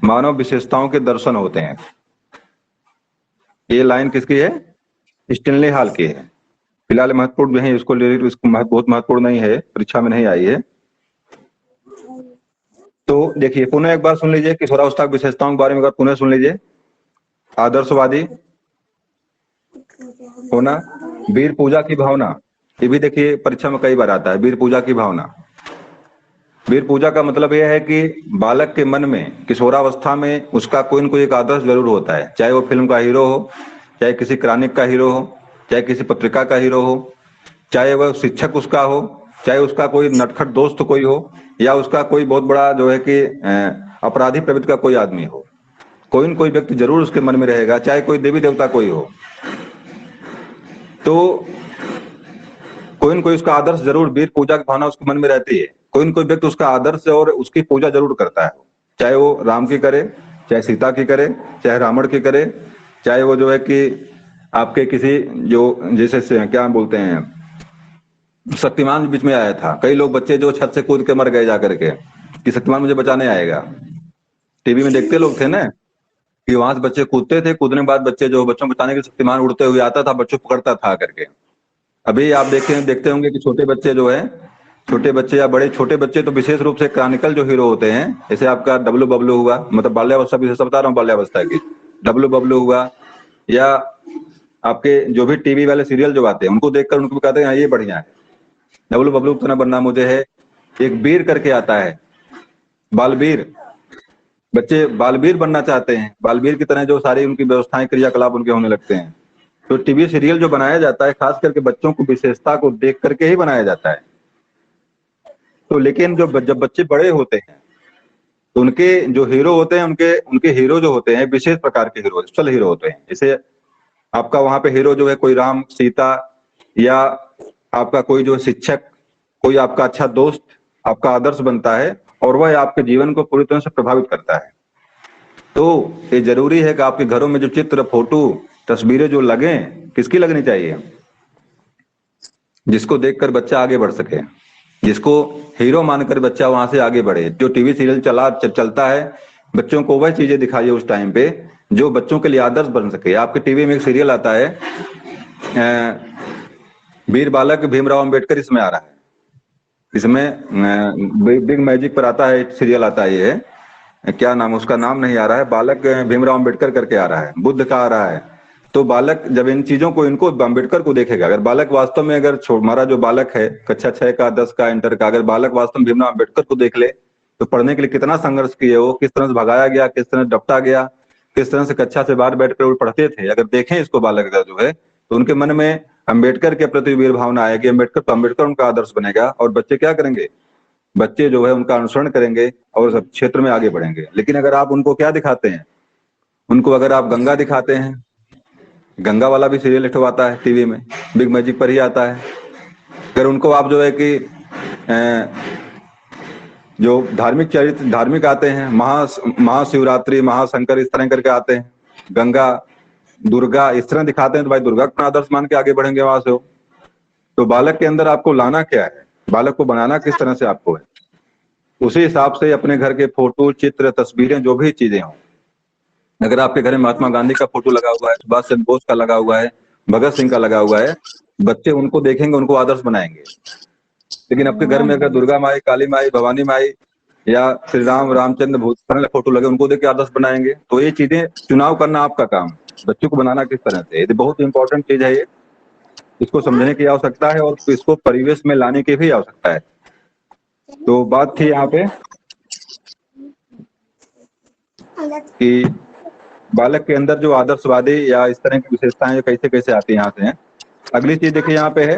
मानव विशेषताओं के दर्शन होते हैं। ये लाइन किसकी है? स्टेनली हॉल की है। फिलहाल महत्वपूर्ण भी है, इसको बहुत महत्वपूर्ण नहीं है, परीक्षा में नहीं आई है। तो देखिए पुनः एक बार सुन लीजिए, किशोरावस्था की विशेषताओं के बारे में एक बार पुनः सुन लीजिए। आदर्शवादी होना, वीर पूजा की भावना, ये भी देखिए परीक्षा में कई बार आता है, वीर पूजा की भावना। वीर पूजा का मतलब यह है कि बालक के मन में किशोरावस्था में उसका कोई न कोई एक आदर्श जरूर होता है, चाहे वो फिल्म का हीरो हो, चाहे किसी क्रानिक का हीरो हो, चाहे किसी पत्रिका का हीरो हो, चाहे वह शिक्षक उसका हो, चाहे उसका कोई नटखट दोस्त कोई हो, या उसका कोई बहुत बड़ा जो है कि अपराधी प्रवृत्ति का कोई आदमी हो, कोई न कोई व्यक्ति जरूर उसके मन में रहेगा, चाहे कोई देवी देवता कोई हो, तो कोई न कोई उसका आदर्श जरूर, वीर पूजा की भावना उसके मन में रहती है। कोई न कोई व्यक्ति उसका आदर्श और उसकी पूजा जरूर करता है, चाहे वो राम की करे, चाहे सीता की करे, चाहे रावण की करे, चाहे वो जो है कि आपके किसी जो जैसे क्या बोलते हैं, शक्तिमान बीच में आया था, कई लोग बच्चे जो छत से कूद के मर गए जाकर के कि शक्तिमान मुझे बचाने आएगा। टीवी में देखते लोग थे ना कि वहां से बच्चे कूदते थे, कूदने के बाद बच्चे जो बच्चों को बचाने के लिए शक्तिमान उड़ते हुए आता था, बच्चों को पकड़ता था करके। अभी आप देखते होंगे कि छोटे बच्चे जो है, छोटे बच्चे या बड़े छोटे बच्चे तो विशेष रूप से क्रॉनिकल जो हीरो होते हैं, जैसे आपका डब्लू बबलू हुआ, मतलब बाल्यावस्था विशेष बता रहा हूँ, बाल्यावस्था की डब्लू बबलू हुआ, या आपके जो भी टीवी वाले सीरियल जो आते हैं उनको देखकर उनको कहते हैं ये बढ़िया है, डब्लू बबलू की तरह बनना मुझे है। एक वीर करके आता है, बालवीर, बच्चे बालवीर बनना चाहते हैं, बालवीर की तरह जो सारी उनकी व्यवस्थाएं क्रियाकलाप उनके होने लगते हैं। तो टीवी सीरियल जो बनाया जाता है खास करके बच्चों को विशेषता को देख करके ही बनाया जाता है। तो लेकिन जब बच्चे बड़े होते हैं तो उनके जो हीरो होते हैं, उनके हीरो जो होते हैं विशेष प्रकार के हीरो, स्पेशल हीरो होते हैं। जैसे आपका वहां पे हीरो जो है कोई राम सीता, या आपका कोई जो शिक्षक, कोई आपका अच्छा दोस्त आपका आदर्श बनता है और वह आपके जीवन को पूरी तरह से प्रभावित करता है। तो ये जरूरी है कि आपके घरों में जो चित्र, फोटो, तस्वीरें जो लगे, किसकी लगनी चाहिए? जिसको देखकर बच्चा आगे बढ़ सके, जिसको हीरो मानकर बच्चा वहां से आगे बढ़े। जो टीवी सीरियल चलता है, बच्चों को वह चीजें दिखाइए उस टाइम पे जो बच्चों के लिए आदर्श बन सके। आपके टीवी में एक सीरियल आता है वीर बालक भीमराव अंबेडकर, इसमें आ रहा है, इसमें बिग मैजिक पर आता है, सीरियल आता है, ये क्या नाम, उसका नाम नहीं आ रहा है, बालक भीमराव अंबेडकर करके आ रहा है, बुद्ध का आ रहा है। तो बालक जब इन चीजों को, इनको अंबेडकर को देखेगा, अगर बालक वास्तव में, अगर हमारा जो बालक है कक्षा 6 का, 10 का, इंटर का, अगर बालक वास्तव में भीमराव अंबेडकर को देख ले तो पढ़ने के लिए कितना संघर्ष किए वो, किस तरह से भगाया गया, किस तरह डपटा गया, किस तरह से कक्षा से बाहर बैठकर वो पढ़ते थे, अगर देखें इसको बालक जो है, तो उनके मन में अंबेडकर के प्रति वीर भावना आएगी, अंबेडकर उनका आदर्श बनेगा, और बच्चे क्या करेंगे, बच्चे जो है उनका अनुसरण करेंगे और सब क्षेत्र में आगे बढ़ेंगे। लेकिन अगर आप उनको क्या दिखाते हैं, उनको अगर आप गंगा दिखाते हैं, गंगा वाला भी सीरियल हिटवाता है टीवी में, बिग मैजिक पर ही आता है। फिर उनको आप जो है कि जो धार्मिक चरित्र, धार्मिक आते हैं, महाशिवरात्रि, महाशंकर, इस तरह करके आते हैं, गंगा, दुर्गा, इस तरह दिखाते हैं, तो भाई दुर्गा का आदर्श मान के आगे बढ़ेंगे वहां से हो। तो बालक के अंदर आपको लाना क्या है, बालक को बनाना किस तरह से आपको है, उसी हिसाब से अपने घर के फोटो, चित्र, तस्वीरें, जो भी चीजें हों, अगर आपके घर में महात्मा गांधी का फोटो लगा हुआ है, सुभाष चंद्र बोस का लगा हुआ है, भगत सिंह का लगा हुआ है, बच्चे उनको देखेंगे, उनको आदर्श बनाएंगे। लेकिन आपके घर में अगर दुर्गा माई, काली माई, भवानी माई या श्री राम, रामचंद्र, भूत फोटो लगे, उनको देख के आदर्श बनाएंगे। तो ये चीजें चुनाव करना आपका काम, बच्चों को बनाना किस तरह से, ये बहुत इंपॉर्टेंट चीज है। ये इसको समझने की आवश्यकता है और इसको परिवेश में लाने की भी आवश्यकता है। तो बात थी यहाँ पे कि बालक के अंदर जो आदर्शवादी या इस तरह की विशेषताएं कैसे कैसे आती है यहाँ से। अगली चीज देखिए यहाँ पे है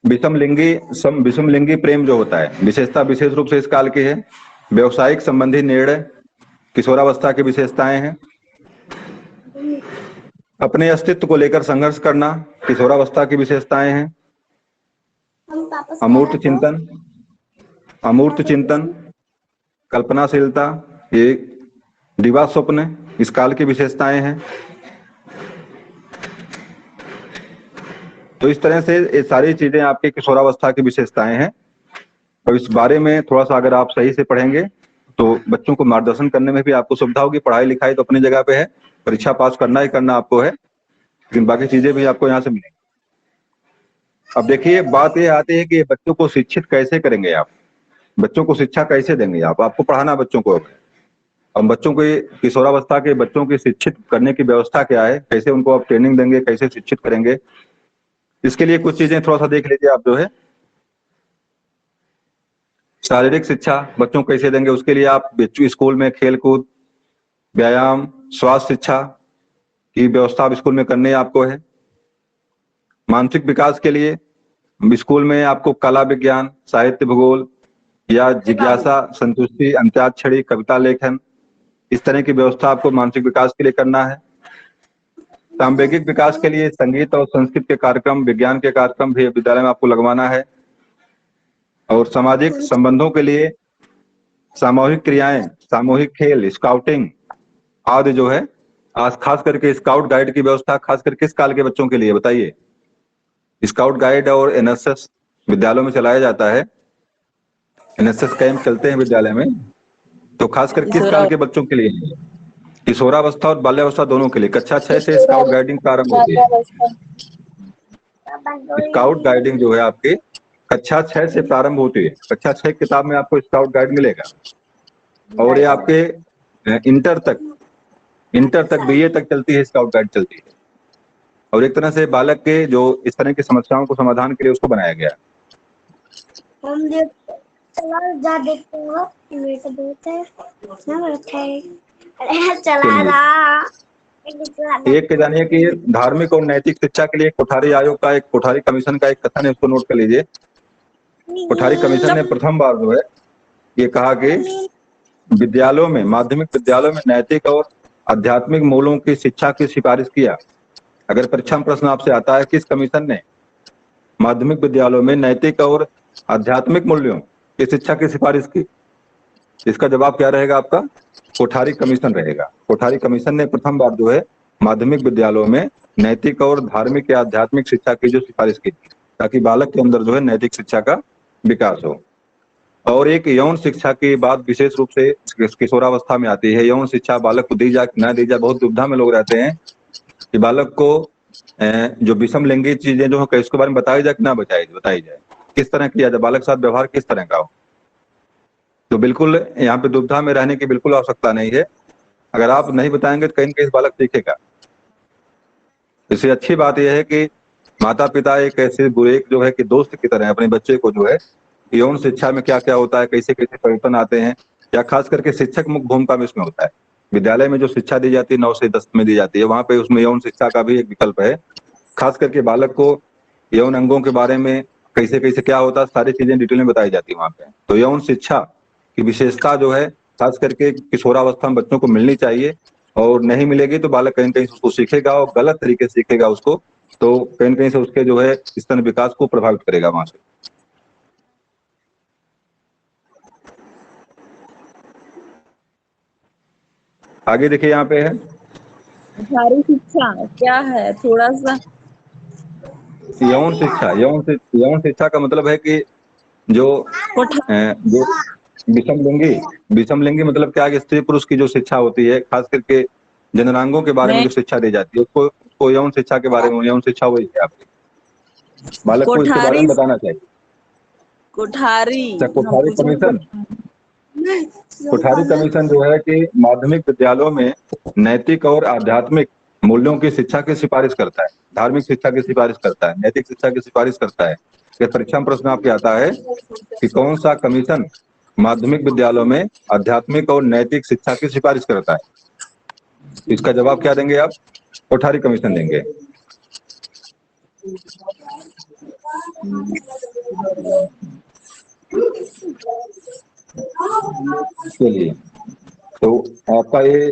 विषमलिंगी प्रेम जो होता है, विशेषता विशेष रूप से इस काल की है। व्यवसायिक संबंधी निर्णय किशोरावस्था की विशेषताएं हैं। अपने अस्तित्व को लेकर संघर्ष करना किशोरावस्था की विशेषताएं हैं। अमूर्त चिंतन, कल्पनाशीलता, ये दिवा स्वप्न, इस काल की विशेषताएं हैं। तो इस तरह से ये सारी चीजें आपके किशोरावस्था की विशेषताएं हैं। तो इस बारे में थोड़ा सा अगर आप सही से पढ़ेंगे तो बच्चों को मार्गदर्शन करने में भी आपको सुविधा होगी। पढ़ाई लिखाई तो अपनी जगह पे है, परीक्षा पास करना ही करना आपको है, लेकिन बाकी चीजें भी आपको यहाँ से मिलेंगी। अब देखिए बात ये आती है कि बच्चों को शिक्षित कैसे करेंगे आप, बच्चों को शिक्षा कैसे देंगे आप, आपको पढ़ाना बच्चों को। अब बच्चों को किशोरावस्था के बच्चों की शिक्षित करने की व्यवस्था क्या है, कैसे उनको आप ट्रेनिंग देंगे, कैसे शिक्षित करेंगे, इसके लिए कुछ चीजें थोड़ा सा देख लीजिए आप। जो है शारीरिक शिक्षा बच्चों को कैसे देंगे, उसके लिए आप स्कूल में खेल कूद, व्यायाम, स्वास्थ्य शिक्षा की व्यवस्था आप स्कूल में करनी आपको है। मानसिक विकास के लिए स्कूल में आपको कला, विज्ञान, साहित्य, भूगोल या जिज्ञासा, संतुष्टि, अंत्याक्षरी, कविता लेखन, इस तरह की व्यवस्था आपको मानसिक विकास के लिए करना है। सांवेगिक विकास के लिए संगीत और संस्कृत के कार्यक्रम, विज्ञान के कार्यक्रम भी विद्यालय में आपको लगवाना है। और सामाजिक संबंधों के लिए सामूहिक क्रियाएं, सामूहिक खेल, स्काउटिंग आदि जो है, आज खास करके स्काउट गाइड की व्यवस्था खास कर किस काल के बच्चों के लिए बताइए। स्काउट गाइड और एनएसएस विद्यालयों में चलाया जाता है, एनएसएस कैंप चलते हैं विद्यालय में, तो खासकर किस काल के बच्चों के लिए, किशोरावस्था और बाल्यावस्था दोनों के लिए। कक्षा 6 से स्काउट गाइडिंग प्रारंभ होती है। स्काउट गाइडिंग जो है आपकी कक्षा 6 से प्रारंभ होती है। कक्षा 6 किताब में आपको स्काउट गाइड मिलेगा और ये आपके इंटर तक बीए तक चलती है, स्काउट गाइड चलती है। और एक तरह से बालक के जो इस तरह की समस्याओं को समाधान के लिए उसको बनाया गया। हम जा देखते हो मेरे को बोलते हैं ना रखा है चला रहा एक जानिए कि धार्मिक और नैतिक शिक्षा के लिए कोठारी आयोग का एक, कोठारी कमीशन का एक कथन है, उसको नोट कर लीजिए। कोठारी कमीशन ने प्रथम बार जो है ये कहा कि विद्यालयों में, माध्यमिक विद्यालयों में नैतिक और आध्यात्मिक मूल्यों की शिक्षा की सिफारिश किया। अगर परीक्षा में प्रश्न आपसे आता है किस कमीशन ने माध्यमिक विद्यालयों में नैतिक और आध्यात्मिक मूल्यों की शिक्षा की सिफारिश की, इसका जवाब क्या रहेगा आपका? कोठारी कमीशन रहेगा। कोठारी कमीशन ने प्रथम बार जो है माध्यमिक विद्यालयों में नैतिक और धार्मिक या आध्यात्मिक शिक्षा की जो सिफारिश की, ताकि बालक के अंदर जो है नैतिक शिक्षा का विकास हो। और एक यौन शिक्षा की बात विशेष रूप से किशोरावस्था में आती है। यौन शिक्षा बालक को दी जाए कि ना दी जाए, बहुत दुविधा में लोग रहते हैं कि बालक को जो विषम लिंगी चीजें जो है इसके बारे में बताई जाए कि ना बताई जाए, किस तरह किया जाए, बालक के साथ व्यवहार किस तरह का हो। तो बिल्कुल यहाँ पे दुविधा में रहने की बिल्कुल आवश्यकता नहीं है। अगर आप नहीं बताएंगे तो कहीं न कहीं बालक सीखेगा। इससे अच्छी बात यह है कि माता पिता एक ऐसे बुरे जो है कि दोस्त की तरह अपने बच्चे को जो है यौन शिक्षा में क्या क्या होता है, कैसे कैसे परिवर्तन आते हैं, या खास करके शिक्षक मुख्य भूमिका में इसमें होता है। विद्यालय में जो शिक्षा दी जाती है 9 से 10 में दी जाती है, वहां पे उसमें यौन शिक्षा का भी एक विकल्प है। खास करके बालक को यौन अंगों के बारे में कैसे कैसे क्या होता है, सारी चीजें डिटेल में बताई जाती है वहां पे। तो यौन शिक्षा की विशेषता जो है खास करके किशोरावस्था में बच्चों को मिलनी चाहिए, और नहीं मिलेगी तो बालक कहीं कहीं उसको सीखेगा और गलत तरीके से सीखेगा उसको, तो कहीं कहीं से उसके जो है स्तन विकास को प्रभावित करेगा वहां से। आगे देखिए यहाँ पे है कोठारी शिक्षा क्या है, थोड़ा सा। यौन शिक्षा। यौन शिक्षा का मतलब है कि जो विषम लिंगी मतलब क्या है, स्त्री पुरुष की जो शिक्षा होती है, खास करके जननांगों के बारे में जो शिक्षा दी जाती है उसको यौन शिक्षा के बारे में, यौन शिक्षा वही है आपकी। बालक को इसके बारे में बताना चाहिए। कोठारी कमीशन जो है कि माध्यमिक विद्यालयों में नैतिक और आध्यात्मिक मूल्यों की शिक्षा की सिफारिश करता है, धार्मिक शिक्षा की सिफारिश करता है, नैतिक शिक्षा की सिफारिश करता है। परीक्षा में प्रश्न आपके आता है कि कौन सा कमीशन माध्यमिक विद्यालयों में आध्यात्मिक और नैतिक शिक्षा की सिफारिश करता है, इसका जवाब क्या देंगे आप? कोठारी कमीशन देंगे। चलिए, तो आपका ये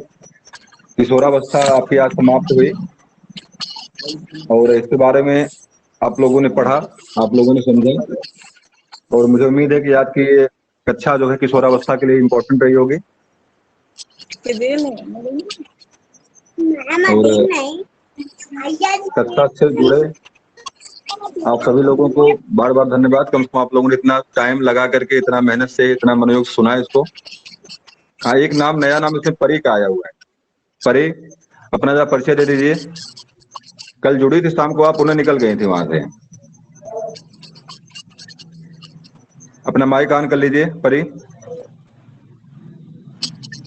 किशोरावस्था आपकी आज समाप्त हुई, और इसके बारे में आप लोगों ने पढ़ा, आप लोगों ने समझा, और मुझे उम्मीद है कि आज की ये कक्षा जो है किशोरावस्था के लिए इम्पोर्टेंट रही होगी। और कक्षा से जुड़े आप सभी लोगों को बार बार धन्यवाद। कम से कम आप लोगों ने इतना टाइम लगा करके इतना मेहनत से इतना मनोयोग से सुना है इसको। हाँ, एक नाम नया नाम इसमें परी का आया हुआ है। परी, अपना जरा परिचय दे दीजिए। कल जुड़ी थी शाम को, आप पुनः निकल गई थी वहां से। अपना माइक ऑन कर लीजिए परी।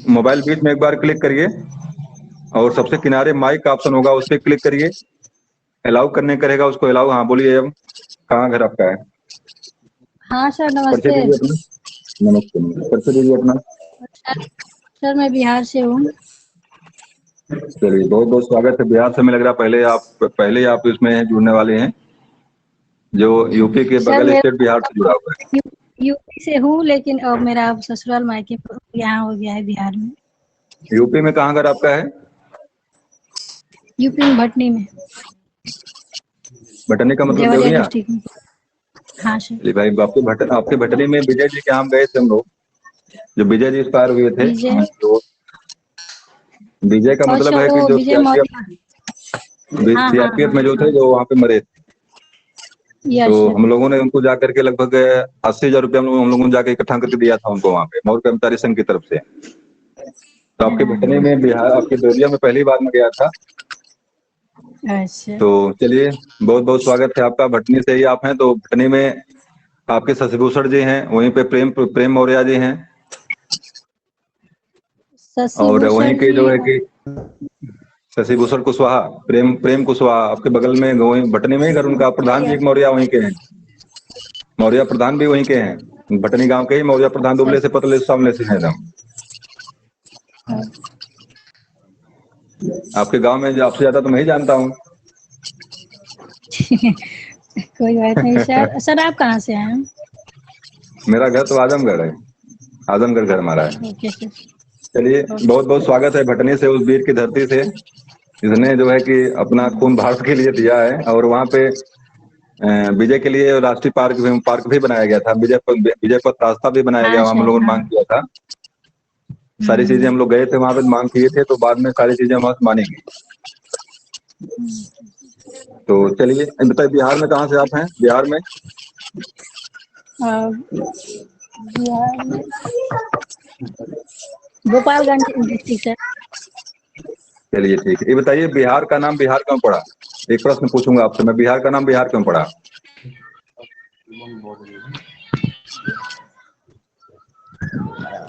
मोबाइल बीच में एक बार क्लिक करिए और सबसे किनारे माइक का ऑप्शन होगा, उस पर क्लिक करिए। अलाउ करने करेगा उसको अलाउ। हाँ बोलिए, अब कहाँ घर आपका है? हाँ सर परिचय नमस्ते। दीजिए अपना। नमस्ते, परिचय दीजिए अपना। सर मैं बिहार से हूँ। चलिए, बहुत बहुत स्वागत है। बिहार से, हमें लग रहा पहले आप इसमें जुड़ने वाले हैं, जो यूपी के सर बगल मैं स्टेट बिहार से जुड़ा हुआ है। यूपी से हूँ, लेकिन अब मेरा ससुराल मायके यहाँ हो गया है बिहार में। यूपी में कहाँ घर आपका है? यूपी में भटनी में, भटनी का मतलब देवरिया देवरिया? डिस्ट्रिक्ट में। हाँ सर। चलिए भाई, आपके भटनी में विजय जी के हम गए थे हम लोग, जो विजय जी एक्सपायर हुए थे। विजय, तो विजय का मतलब अच्छा है कि वो जो विजय मौर्य। हाँ हाँ सीआरपीएफ में जो थे, हाँ, जो वहाँ पे मरे थे। तो यस सर। हम लोगों ने उनको जाकर के लगभग 80,000 रुपया हम लोगों ने जाके इकट्ठा करके दिया था उनको वहाँ पे, मौर्य कर्मचारी संघ की तरफ से। तो आपके भटनी में बिहार, आपके देवरिया में पहली बार में गया था। अच्छा तो चलिए, बहुत बहुत स्वागत है आपका। भटनी से ही आप हैं, तो भटनी में आपके शशिभूषण जी हैं, वहीं पे प्रेम मौर्य जी हैं, शशि और वहीं भूषण के जो जी। है कि शशिभूषण कुशवाहा, प्रेम कुशवाहा, आपके बगल में वहीं भटनी में ही घर उनका। प्रधान जी एक मौर्य वहीं के हैं, मौर्य प्रधान भी वहीं के हैं, भटनी गांव के ही मौर्य प्रधान, दुबले से पतले से सामने से हैं एकदम। आपके गांव में आपसे ज्यादा तो मैं ही जानता हूँ। कोई बात नहीं सर। सर आप कहाँ से हैं? मेरा घर तो आजमगढ़ है, आजमगढ़ घर हमारा है। Okay sir. चलिए, बहुत बहुत स्वागत है भटनी से, उस वीर की धरती से, जिसने जो है कि अपना खून भारत के लिए दिया है। और वहाँ पे विजय के लिए राष्ट्रीय पार्क भी बनाया गया था, विजय पथ रास्ता भी बनाया गया, हाँ वहाँ हम सर लोगों ने हाँ। मांग किया था। सारी चीजें हम लोग गए थे वहां पे, मांग किए थे, तो बाद में सारी चीजें वहां से मानी गई। तो चलिए, बताइए बिहार में कहाँ से आप हैं? बिहार में बिहार में गोपालगंज डिस्ट्रिक्ट सर। चलिए ठीक है। ये बताइए, बिहार का नाम बिहार क्यों पड़ा? एक प्रश्न पूछूंगा आपसे मैं, बिहार का नाम बिहार क्यों पड़ा?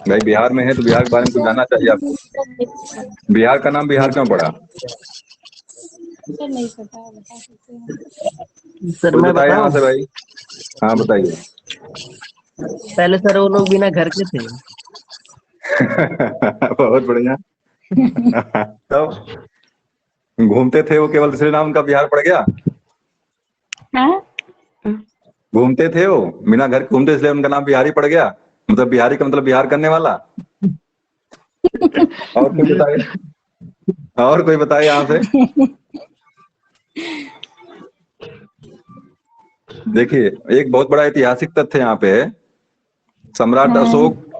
भाई बिहार में है तो बिहार के बारे में कुछ जानना चाहिए आपको। बिहार का नाम बिहार क्यों पड़ा? सर नहीं पता, बता सकते हैं? सर कोई मैं बताए यहाँ बताऊं? से भाई? हाँ बताइए। पहले सर वो लोग बिना घर के थे। बहुत बढ़िया। तब घूमते थे वो, केवल दूसरे नाम उनका बिहार पड़ गया। हाँ घूमते थे वो, बिना घर के घूमते, इसलिए उनका नाम बिहारी पड़ गया। मतलब बिहारी का मतलब बिहार करने वाला। और कोई बताए, और कोई बताए यहाँ से? देखिए, एक बहुत बड़ा ऐतिहासिक तथ्य यहाँ पे है। सम्राट अशोक,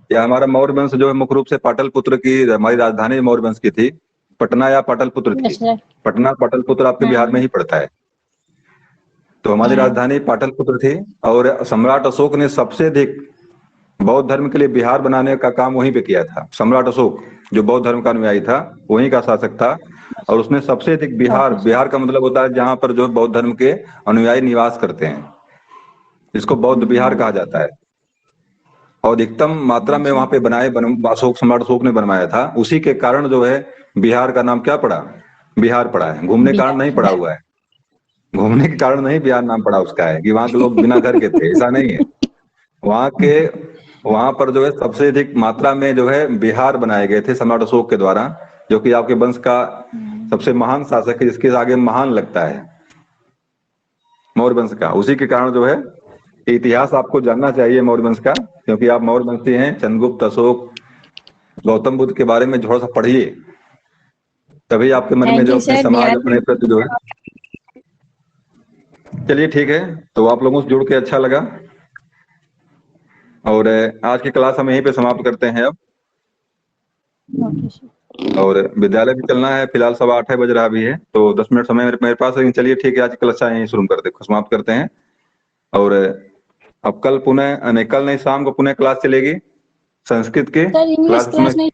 या हमारा मौर्य वंश जो है मुख्य रूप से पाटलिपुत्र की, हमारी राजधानी मौर्य वंश की थी, पटना या पाटलिपुत्र थी। Yes sir. पटना पाटलिपुत्र आपके बिहार में ही पड़ता है। तो हमारी राजधानी पाटलिपुत्र थी, और सम्राट अशोक ने सबसे अधिक बौद्ध धर्म के लिए बिहार बनाने का काम वहीं पे किया था। सम्राट अशोक जो बौद्ध धर्म का अनुयायी था, वहीं का शासक था, और उसने सबसे अधिक बिहार का मतलब होता है जहां पर जो बौद्ध धर्म के अनुयायी निवास करते हैं, इसको बौद्ध बिहार कहा जाता है। और अधिकतम मात्रा में वहां पे सम्राट अशोक ने बनवाया था। उसी के कारण जो है बिहार का नाम क्या पड़ा? बिहार पड़ा है। घूमने के कारण नहीं पड़ा हुआ है, घूमने के कारण नहीं बिहार नाम पड़ा उसका है कि वहां के लोग बिना घर के थे, ऐसा नहीं है। वहां पर जो है सबसे अधिक मात्रा में जो है बिहार बनाए गए थे सम्राट अशोक के द्वारा, जो कि आपके वंश का सबसे महान शासक है, जिसके आगे महान लगता है मौर्य वंश का। उसी के कारण जो है इतिहास आपको जानना चाहिए मौर्य वंश का, क्योंकि आप मौर्य वंशी हैं। चंद्रगुप्त, अशोक, गौतम बुद्ध के बारे में थोड़ा सा पढ़िए, तभी आपके मन में थैंक जो यू अपने सर। समाज, बिहार अपने प्रति जो है। चलिए ठीक है, तो आप लोगों से जुड़ के अच्छा लगा, और आज की क्लास हम यहीं पे समाप्त करते हैं अब। Okay sir. और विद्यालय भी चलना है। फिलहाल 8:15 बज रहा भी है, तो 10 मिनट समय मेरे पास है। लेकिन चलिए ठीक है, आज की कक्षा यहीं शुरू करते समाप्त करते हैं। और अब कल पुनः नहीं, कल नहीं, शाम को पुनः क्लास चलेगी संस्कृत की सर इंग्लिश क्लास में। क्लास नहीं।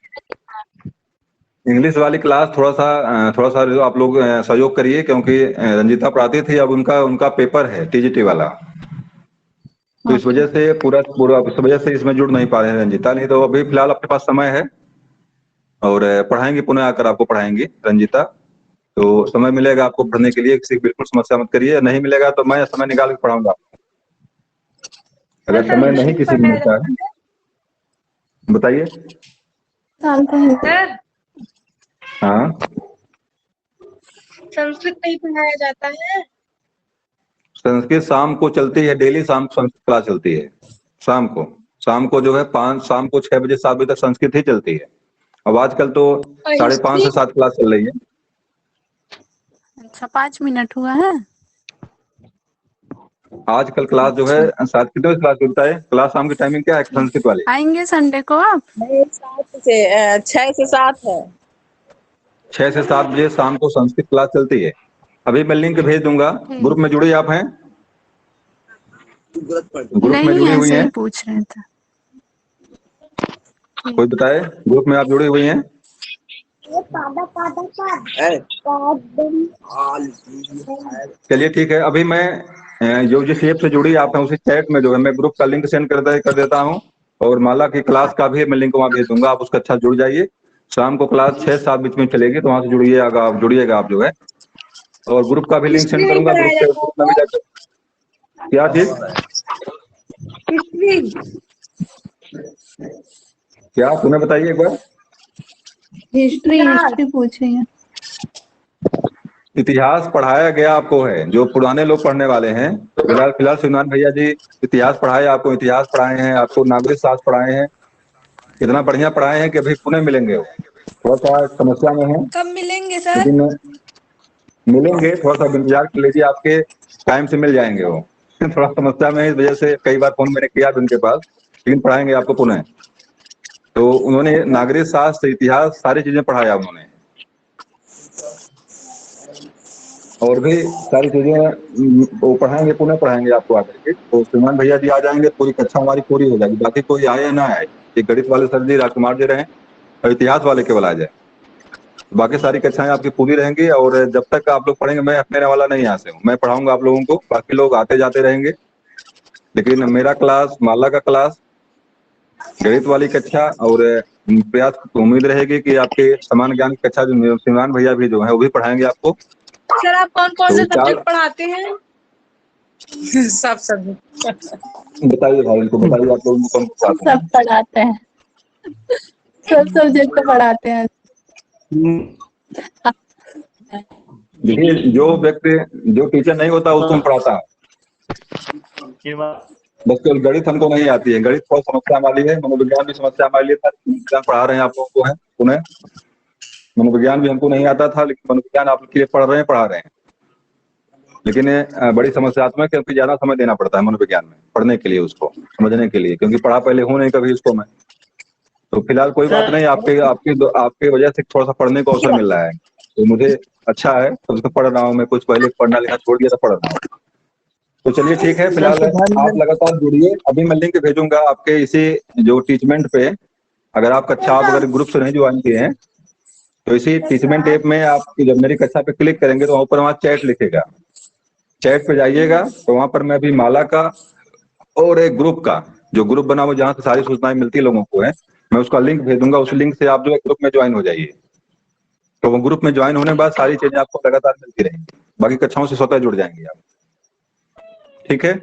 इंग्लिश वाली क्लास थोड़ा सा जो आप लोग सहयोग करिए, क्योंकि रंजीता पढ़ाती थी, अब उनका पेपर है टीजीटी वाला, तो इस वजह से पूरा इस वजह से इसमें जुड़ नहीं पा रहे हैं रंजीता। नहीं तो अभी फिलहाल आपके पास समय है और पढ़ाएंगे, पुनः आकर आपको पढ़ाएंगी रंजीता। तो समय मिलेगा आपको पढ़ने के लिए, किसी बिल्कुल समस्या मत करिए। नहीं मिलेगा तो मैं समय निकाल के पढ़ाऊंगा आपको। अगर समय नहीं किसी को मिलता है, बताइए। हाँ, संस्कृत नहीं पढ़ाया जाता है। संस्कृत शाम को चलती है, डेली शाम को संस्कृत क्लास चलती है। शाम को जो है शाम को 6 बजे 7 बजे तक संस्कृत ही चलती है। अब आजकल तो 5:30 से 7 क्लास चल रही है। अच्छा 5 मिनट हुआ है। आजकल क्लास जो है 7 कितने बजे क्लास चलता है? क्लास शाम की टाइमिंग क्या है संस्कृत वाली? आएंगे संडे को आप? नहीं, 6 से 7 है। 6 से 7 बजे शाम को संस्कृत क्लास चलती है। अभी मैं लिंक भेज दूंगा। ग्रुप में जुड़ी आप हैं? ग्रुप में नहीं जुड़ी हुई ऐसे ही हैं? पूछ रहे थे। कोई बताए ग्रुप में आप जुड़ी हुई हैं? चलिए ठीक है, अभी मैं जो जिस ऐप से जुड़ी आप हैं उसी चैट में जो है मैं ग्रुप का लिंक सेंड कर देता हूं, और माला की क्लास का भी मैं लिंक वहां भेज दूंगा। आप उसका अच्छा जुड़ जाइए। शाम को क्लास 6-7 बीच में चलेगी, तो वहां से जुड़िएगा आप जो है। और ग्रुप का भी लिंक सेंड करूंगा, ग्रुप में भी जाकर। क्या चीज? क्या तुम्हें बताइए एक बार। हिस्ट्री पूछ रही है। इतिहास पढ़ाया गया आपको है, जो पुराने लोग पढ़ने वाले हैं। फिलहाल सुनान भैया जी इतिहास पढ़ाए आपको, इतिहास पढ़ाए हैं आपको, नागरिक शास्त्र पढ़ाए हैं। इतना बढ़िया पढ़ाए हैं कि अभी पुणे मिलेंगे वो। थोड़ा सा समस्या में है, कब मिलेंगे सर? लेकिन मिलेंगे। थोड़ा सा इंतजार कर लीजिए, आपके टाइम से मिल जाएंगे वो। थोड़ा समस्या में है, इस वजह से कई बार फोन मैंने किया उनके पास, लेकिन पढ़ाएंगे आपको पुनः। तो उन्होंने नागरिक शास्त्र, इतिहास, सारी चीजें पढ़ाया उन्होंने, और भी सारी चीजें वो पढ़ाएंगे, पुनः पढ़ाएंगे आपको आकर के। तो श्रीमान भैया जी आ जाएंगे, पूरी कक्षा हमारी पूरी हो जाएगी। बाकी कोई आए ना आए, ये गणित वाले सर जी राजकुमार जी रहे और इतिहास वाले केवल आ जाए, बाकी सारी कक्षाएं आपकी पूरी रहेंगी। और जब तक आप लोग पढ़ेंगे, मैं अपने वाला नहीं यहाँ से हूँ, मैं पढ़ाऊंगा आप लोगों को। बाकी लोग आते जाते रहेंगे, लेकिन मेरा क्लास, माला का क्लास, गणित वाली कक्षा और प्रयास, उम्मीद रहेगी कि आपके समान ज्ञान की कक्षा जो श्रीमान भैया भी जो है वो भी पढ़ाएंगे आपको। सर आप कौन कौन से तो सब्जेक्ट पढ़ाते हैं? सब सब्जेक्ट। बताइए भाई, इनको बताइए आप लोग कौन पढ़ाते हैं? सब पढ़ाते हैं, सब सब्जेक्ट पढ़ाते हैं। देखिए, जो टीचर नहीं होता उसको हम पढ़ाता है। बस केवल गणित हमको नहीं आती है, गणित बहुत समस्या वाली है। मनोविज्ञान भी समस्या हमारे लिए था, मनोविज्ञान पढ़ा रहे हैं आप लोगों को है पुनः। मनोविज्ञान भी हमको नहीं आता था, लेकिन मनोविज्ञान आप लोग के लिए पढ़ा रहे हैं। लेकिन बड़ी समस्यात्मक, क्योंकि ज्यादा समय देना पड़ता है मनोविज्ञान में पढ़ने के लिए, उसको समझने के लिए, क्योंकि पढ़ा पहले हूं नहीं कभी उसको मैं। तो फिलहाल कोई बात नहीं, आपके वजह से थोड़ा सा पढ़ने को अवसर मिल रहा है, तो मुझे अच्छा है। तो उसको पढ़ रहा हूँ मैं, कुछ पहले पढ़ना लिखना छोड़ दिया था, पढ़ रहा हूँ। तो चलिए ठीक है, फिलहाल आप लगातार जुड़िए। अभी मैं लिंक भेजूंगा आपके इसी जो टीचमेंट पे। अगर आप कक्षा, आप अगर ग्रुप से नहीं ज्वाइन किए हैं, तो इसी टीचमेंट ऐप में आप जब मेरी कक्षा पे क्लिक करेंगे तो वहाँ पर वहाँ चैट लिखेगा, चैट पे जाइएगा। तो वहां पर मैं अभी माला का और एक ग्रुप का, जो ग्रुप बना हुआ जहाँ से सारी सूचनाएं मिलती है लोगों को है, मैं उसका लिंक भेज दूंगा। उस लिंक से आप जो है ग्रुप में ज्वाइन हो जाइए। तो वो ग्रुप में ज्वाइन होने के बाद सारी चीजें आपको लगातार मिलती रहेंगी, बाकी कक्षाओं से स्वतः जुड़ जाएंगे आप। ठीक है,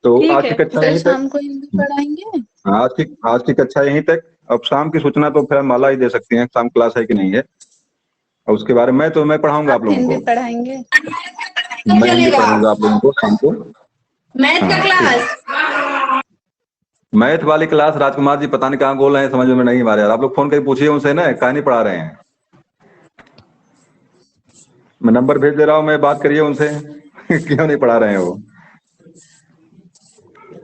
तो आज की कक्षा यहीं तक। शाम को हिंदी पढ़ाएंगे। आज की कक्षा यहीं तक। अब शाम की सूचना तो फिर माला ही दे सकती है, शाम क्लास है कि नहीं है, और उसके बारे में तो मैं पढ़ाऊंगा आप लोगों को। पढ़ाएंगे, मैं हिंदी पढ़ाऊंगा आप लोगों को शाम को। मैथ का क्लास? मैथ वाली क्लास राजकुमार जी पता नहीं कहाँ बोल रहे हैं, समझ में नहीं आ रहा। आप लोग फोन करके पूछिए उनसे ना, कहाँ नहीं पढ़ा रहे हैं। मैं नंबर भेज दे रहा हूँ, मैं बात करिए उनसे क्यों नहीं पढ़ा रहे हैं वो।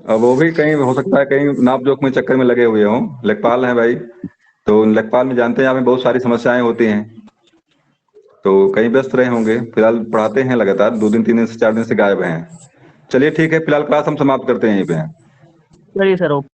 अब वो भी कहीं हो सकता है कहीं नाप जोख में चक्कर में लगे हुए हों, लेखपाल हैं भाई, तो लेखपाल में जानते हैं यहाँ पे बहुत सारी समस्याएं होती हैं, तो कहीं व्यस्त रहे होंगे। फिलहाल पढ़ाते हैं लगातार, 2 दिन 3 दिन से 4 दिन से गायब हैं। चलिए ठीक है, फिलहाल क्लास हम समाप्त करते हैं यहीं पे। चलिए सर, ओके।